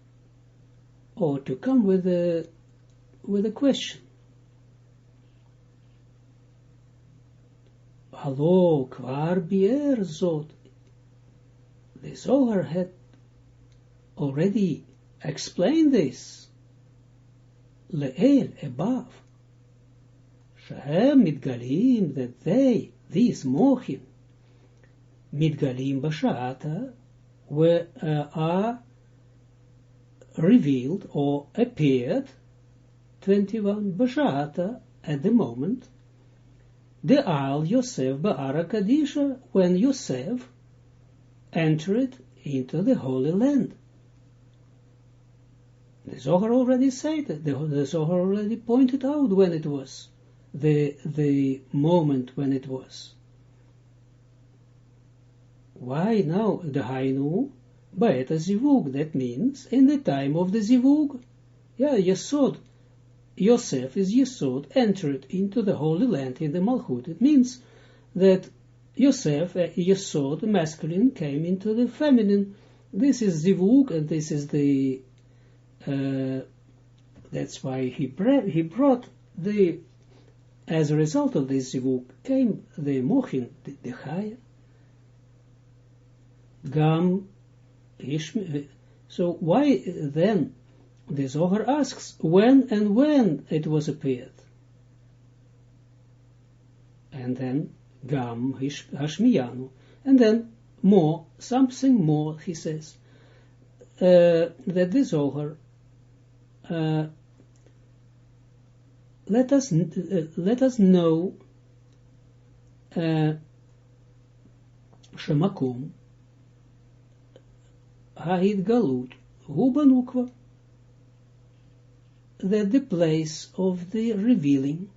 or to come with a question. Hallo, kvar bier zot. The Zohar had already explained this. Le'el, above. Shehem mitgalim, that they, these mochim, mitgalim b'sha'ata, are revealed or appeared, 21, b'sha'ata, at the moment, De'al Yosef ba'ara Kadisha, when Yosef entered into the Holy Land. The Zohar already said that, the Zohar already pointed out when it was, the moment when it was. Why now? The Hainu, Ba'et Zivug, that means in the time of the Zivug. Yeah, Yesod. Yosef is Yesod, entered into the Holy Land in the Malchut. It means that Yosef, Yesod, masculine, came into the feminine. This is Zivug, and this is the, that's why he brought the, as a result of this Zivug, came the Mochin, the Chaya. Gam, Ishmael. So why then the Zohar asks when it was appeared? And then Gam Hashmiyanu. And then something more, he says, that the Zohar let us know Shemakum Ha'id Galut Hu Banukva, that the place of the revealing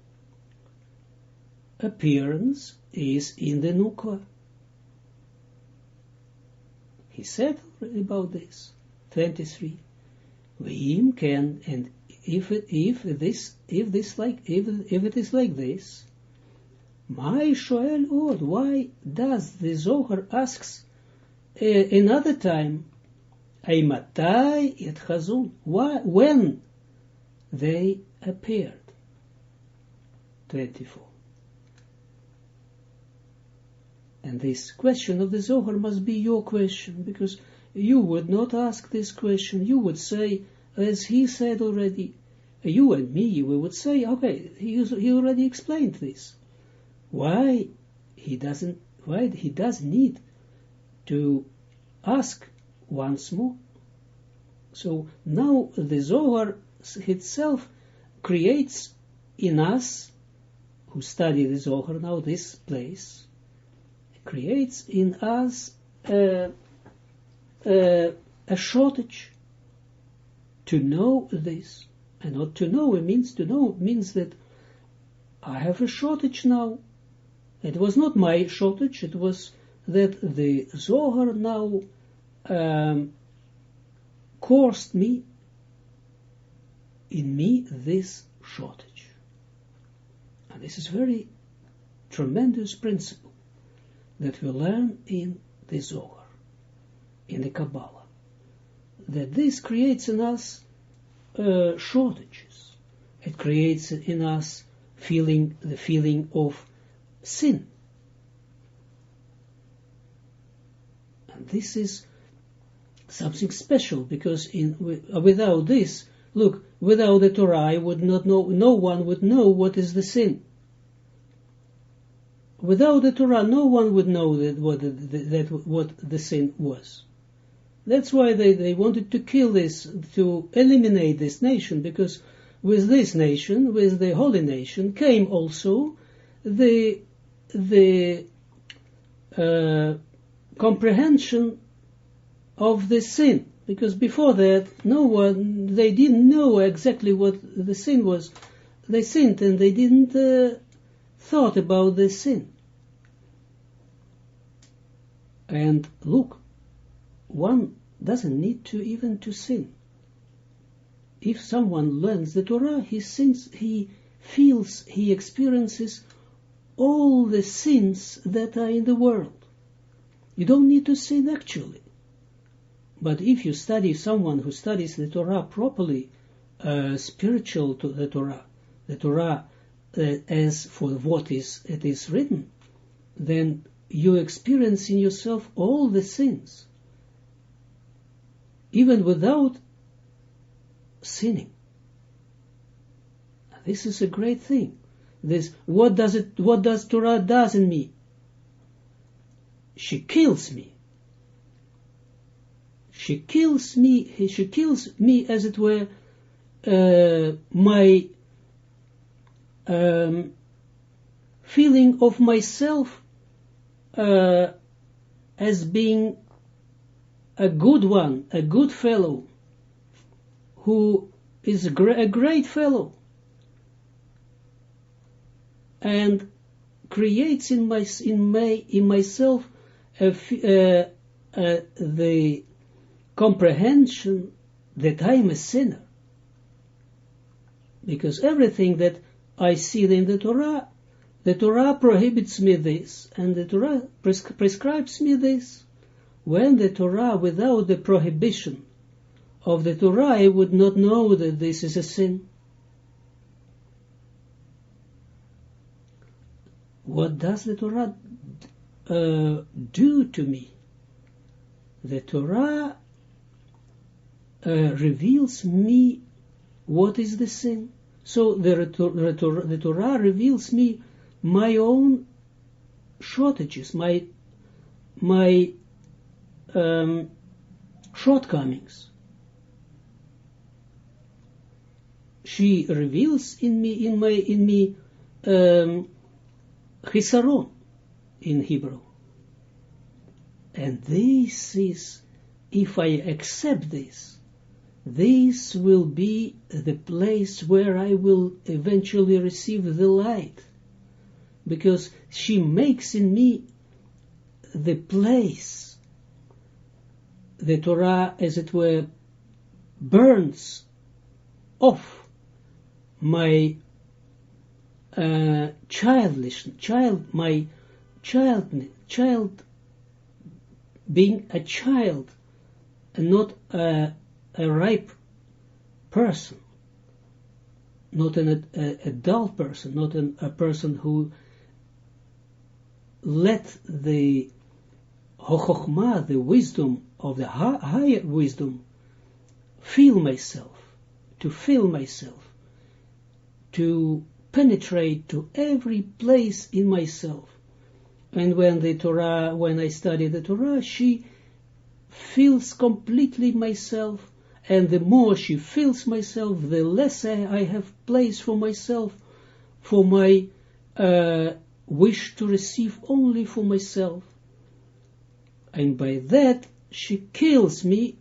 appearance is in the Nukva. He said about this, 23. V'im can, and if it is like this, my shoel od, why does the Zohar asks another time, Eimatai et chazun, when they appeared? 24. And this question of the Zohar must be your question, because you would not ask this question. You would say, as he said already, you and me, we would say, okay, he already explained this. Why he does need to ask once more? So now the Zohar itself creates in us, who study the Zohar now, this place, creates in us a shortage to know this. And not to know, it means to know, means that I have a shortage now. It was not my shortage, it was that the Zohar now caused me, in me, this shortage. And this is very tremendous principle that we learn in the Zohar, in the Kabbalah, that this creates in us shortages. It creates in us the feeling of sin. And this is something special, because without this, look, without the Torah, I would not know, no one would know what is the sin. Without the Torah, no one would know what the sin was. That's why they wanted to kill this, to eliminate this nation, because with this nation, with the holy nation, came also the comprehension of the sin. Because before that, they didn't know exactly what the sin was. They sinned and they didn't thought about the sin. And look, one doesn't need to even to sin. If someone learns the Torah, he feels, he experiences all the sins that are in the world. You don't need to sin actually. But if you study someone who studies the Torah properly, spiritual to the Torah as for what it is written, then you experience in yourself all the sins, even without sinning. This is a great thing. What does Torah does in me? She kills me. She kills me, as it were, my feeling of myself as being a good one, a good fellow, who is a great fellow, and creates in myself the comprehension that I am a sinner. Because everything that I see in the Torah prohibits me this, and the Torah prescribes me this. When the Torah, without the prohibition of the Torah, I would not know that this is a sin. What does the Torah do to me? The Torah reveals me what is the sin. So the Torah reveals me my own shortages, my shortcomings. She reveals in me chisaron in Hebrew. And this is, if I accept this will be the place where I will eventually receive the light. Because she makes in me the place. The Torah, as it were, burns off my being a child, and not a ripe person, not an adult person, not a person who let the Chochmah, the wisdom of the higher wisdom, feel myself, to penetrate to every place in myself. And when I study the Torah, she feels completely myself, and the more she feels myself, the less I have place for myself, for my wish to receive only for myself. And by that, she kills me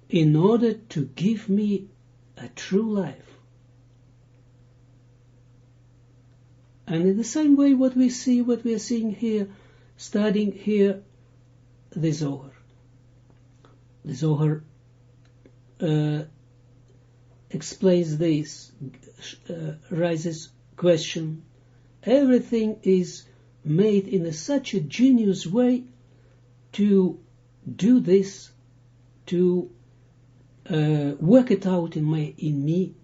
in order to give me a true life. And in the same way, what we are seeing here, studying here, the Zohar. The Zohar explains this, raises question. Everything is made in such a genius way to do this, to work it out in me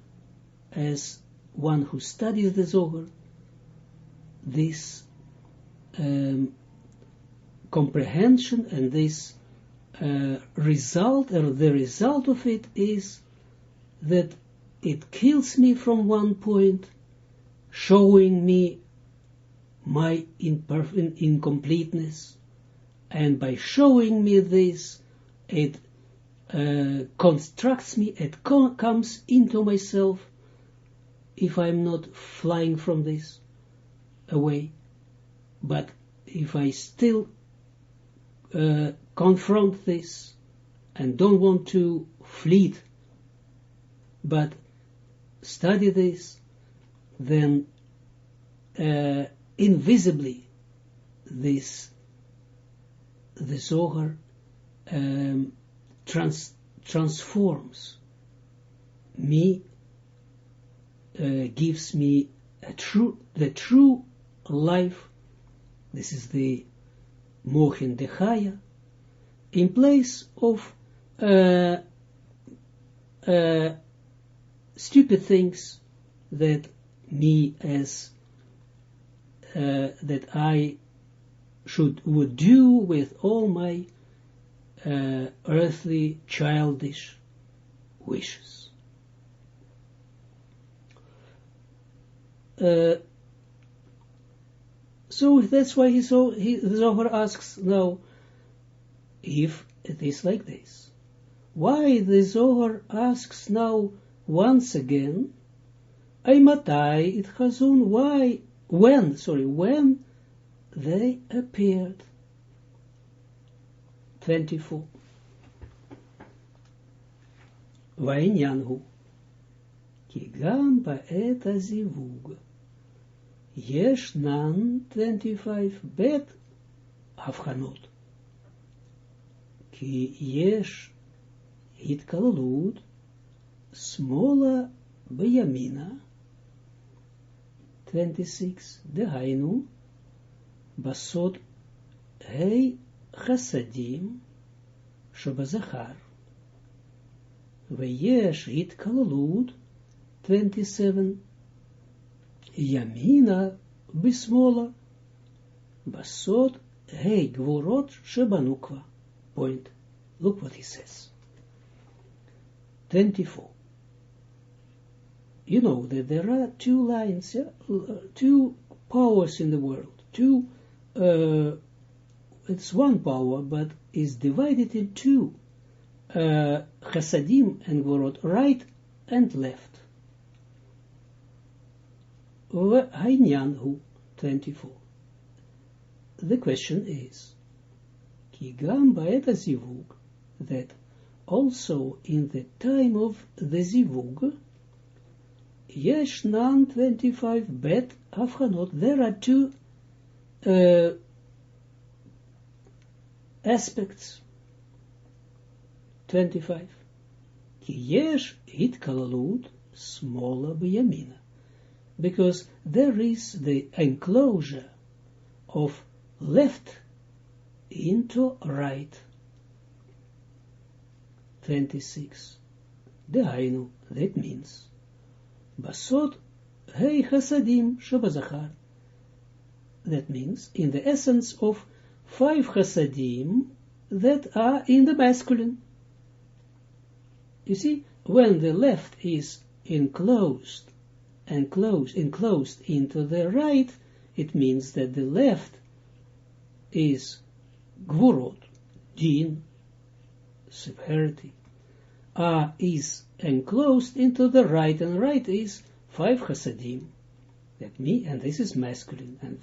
as one who studies the Zohar. This comprehension and this result, or the result of it is that it kills me from one point, showing me my incompleteness, and by showing me this, it constructs me, it comes into myself, if I'm not flying from this away. But if I still confront this and don't want to flee, but study this, then invisibly the Zohar transforms me, gives me the true life. This is the Mochen Dechaya, in place of stupid things that that I would do with all my earthly, childish wishes. So that's why the Zohar asks now, if it is like this, why the Zohar asks now once again, Aimatai it Chazun, when they appeared. 24. Va'inyan hu, ki gam ba'et hazivug, yeshnan 25 bet avchanot, ki yesh hitkalut smola b'yamina. 26. Dehainu basot hei chasadim shobazachar veyesh hitkalut. 27. Yamina bismola basot hei gvorot shebanukva. Point. Look what he says. 24. You know that there are two lines, two powers in the world. It's one power, but is divided in two. Chasadim and Gvorot, right and left. Ha'inyan hu, 24. The question is, ki gam ba'et hazivug, that also in the time of the zivug, Yeshnan 25 bet avchanot, there are two aspects. 25. Ki yesh hitkalalut smola b'yamina, because there is the enclosure of left into right. 26. Dehainu, that means Basot hei chasadim shebazachar, that means in the essence of 5 chasadim that are in the masculine. You see, when the left is enclosed into the right, it means that the left is gvurot, din, severity, is enclosed into the right, and right is 5 chasadim. And this is masculine, and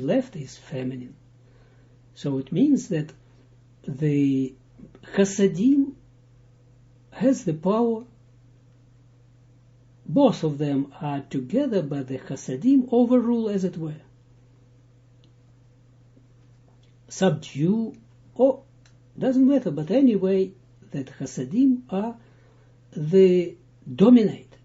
left is feminine. So it means that the chasadim has the power. Both of them are together, but the chasadim overrule, as it were. Subdue, or doesn't matter, but anyway, that chasadim are the dominate.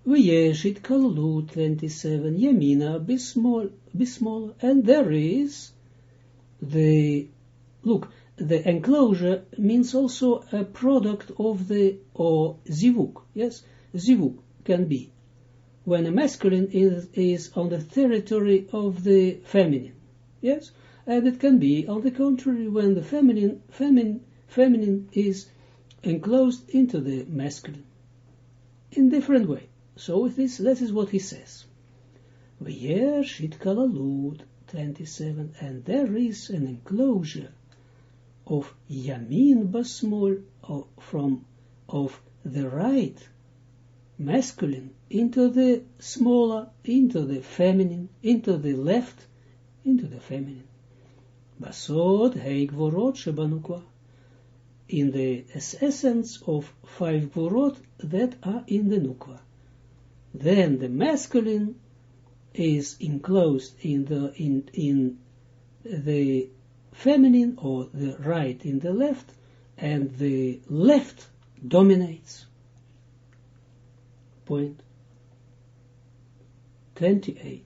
V'yesh itkallut 27 yamina bismol, and there is the enclosure means also a product of or zivuk. Yes, zivuk can be when a masculine is on the territory of the feminine. Yes, and it can be on the contrary when the feminine is enclosed into the masculine in different way. So this is what he says. V'yesh itkalalut 27, and there is an enclosure of yamin basmol, of the right masculine into the smaller, into the feminine, into the left, into the feminine. Basod hei gvorot shebanukva, in the essence of 5 gvorot that are in the nukva. Then the masculine is enclosed in the feminine, or the right in the left, and the left dominates. Point 28.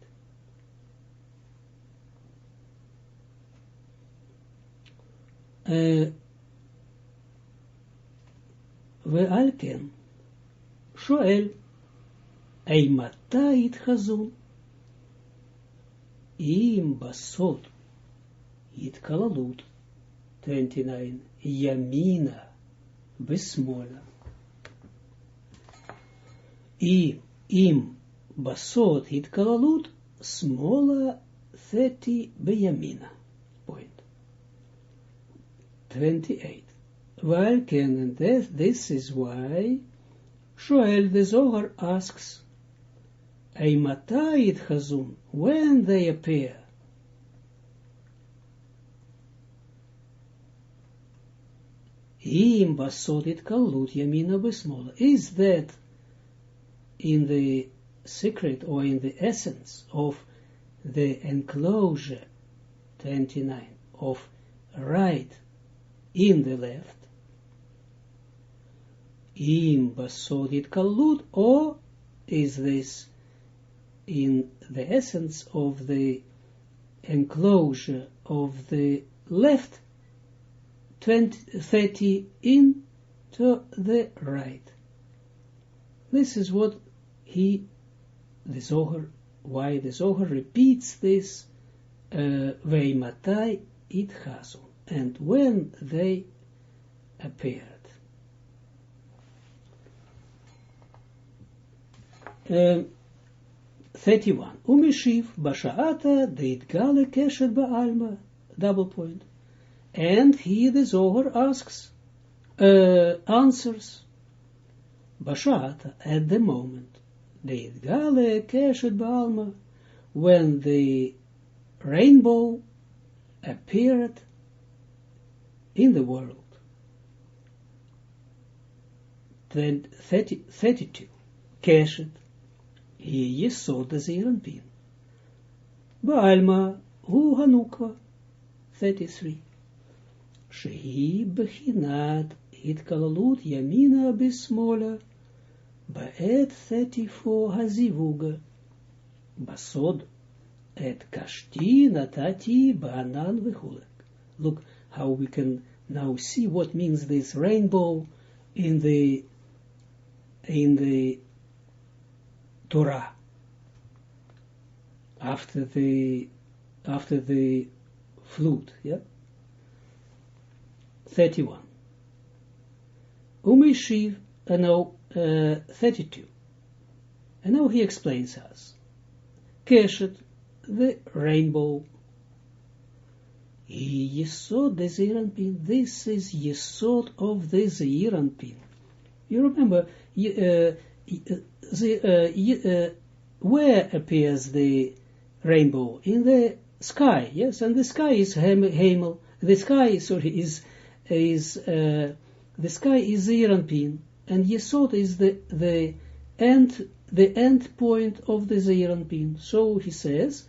ועל כן שואל, מתי יתחזון? אם בסוד התקללות 29 ימינה בשמאלה. אם בסוד התקללות שמאלה 30 בימינה. Point 28. Well, and this is why Shoel the Zohar asks, Eimatayit Chazun, when they appear. Im basodit kalut yamina besmola. Is that in the secret or in the essence of the enclosure 29 of right in the left? Im basodit kalut, or is this in the essence of the enclosure of the left 30 into the right? This is what why the Zohar repeats this, Veimatai itchazu, and when they appeared. 31. Umishiv basha'ata deitgale keshet ba'alma. Double point. And he, the Zohar, answers, basha'ata, at the moment, deitgale keshet ba'alma, when the rainbow appeared in the world. 32. Keshet. He yesod the zeeranpin. Ba'alma hu hanukva. 33. Shehi bechinat itkalalut yamina bismola. Ba'et 34 hazivuga. Basod et kashti natati ba'anan v'chulek. Look how we can now see what means this rainbow in the Torah. after the flood, yeah? 31. Umeshiv, and now 32. And now he explains us. Keshet, the rainbow. Yesod, the Zeranpin. This is Yesod of the Zeranpin. You remember, where appears the rainbow? In the sky, yes, and the sky is Hemel. The sky, sorry, is the sky is Zeranpin, and Yesod is the end point of the Zeranpin. So he says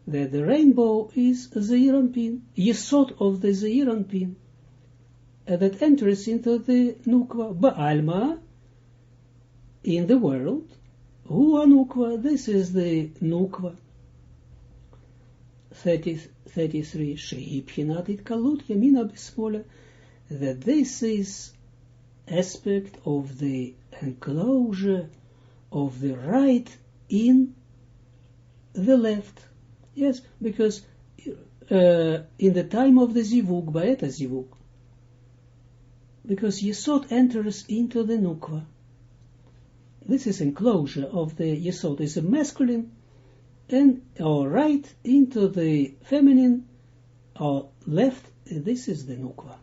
that the rainbow is Zeranpin, Yesod of the Zeranpin, that enters into the Nukva. Ba'alma, in the world, Hu Nukva, this is the Nukva. 33. Shehi Pchinat Itkalut Yamina B'Smola, that this is aspect of the enclosure of the right in the left. Yes, because in the time of the Zivug, Ba'eta Zivug, because Yesod enters into the Nukva. This is enclosure of the Yesod, is a masculine, and or right into the feminine, or left, this is the Nukva.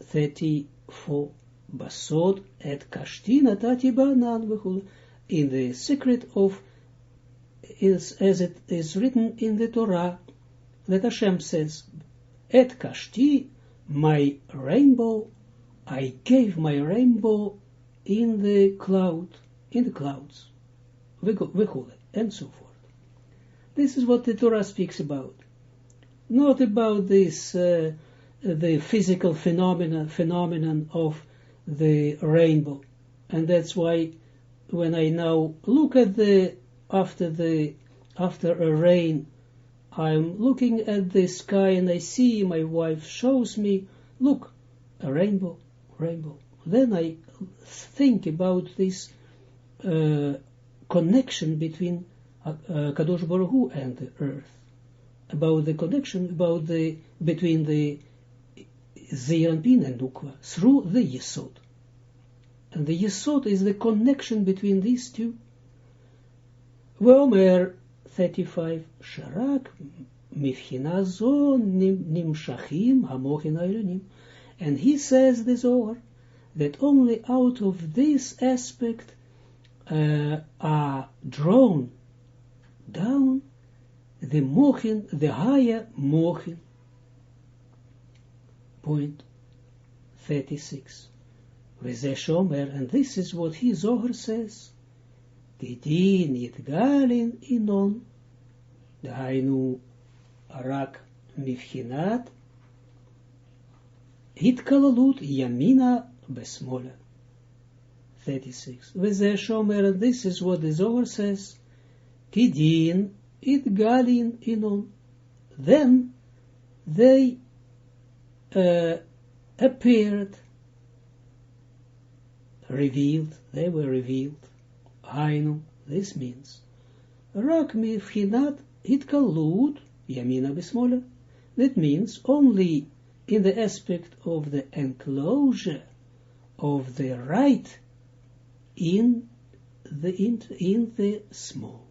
34. Basod et kashtina tatiba nan, in the secret of, as it is written in the Torah, that Hashem says, et kashti, my rainbow, I gave my rainbow in the clouds, and so forth. This is what the Torah speaks about, not about this, the physical phenomenon of the rainbow. And that's why when I now look at after a rain, I'm looking at the sky and I see, my wife shows me, look, a rainbow. Then I think about this connection between Kadosh Baruch Hu and the earth, about the connection, between the Zeranpin and Nukva, through the Yesod. And the Yesod is the connection between these two. V'omer 35, Sharak mivchina zo nimshachim hamochin ha'elonim. And he says, the Zohar, that only out of this aspect are drawn down the mochin, the higher mochin. Point 36. V'zeh and this is what he Zohar says. Tidin yitgalin inon, dahainu rak mivchinat hitkalalut yamina besmola. 36. V'zeh and this is what the Zohar says. Tidin yitgalin inon. Then they appeared, revealed, they were revealed. Hainu, this means, Rak mivchinat hitkalut yamina b'smola. That means only in the aspect of the enclosure of the right in the small.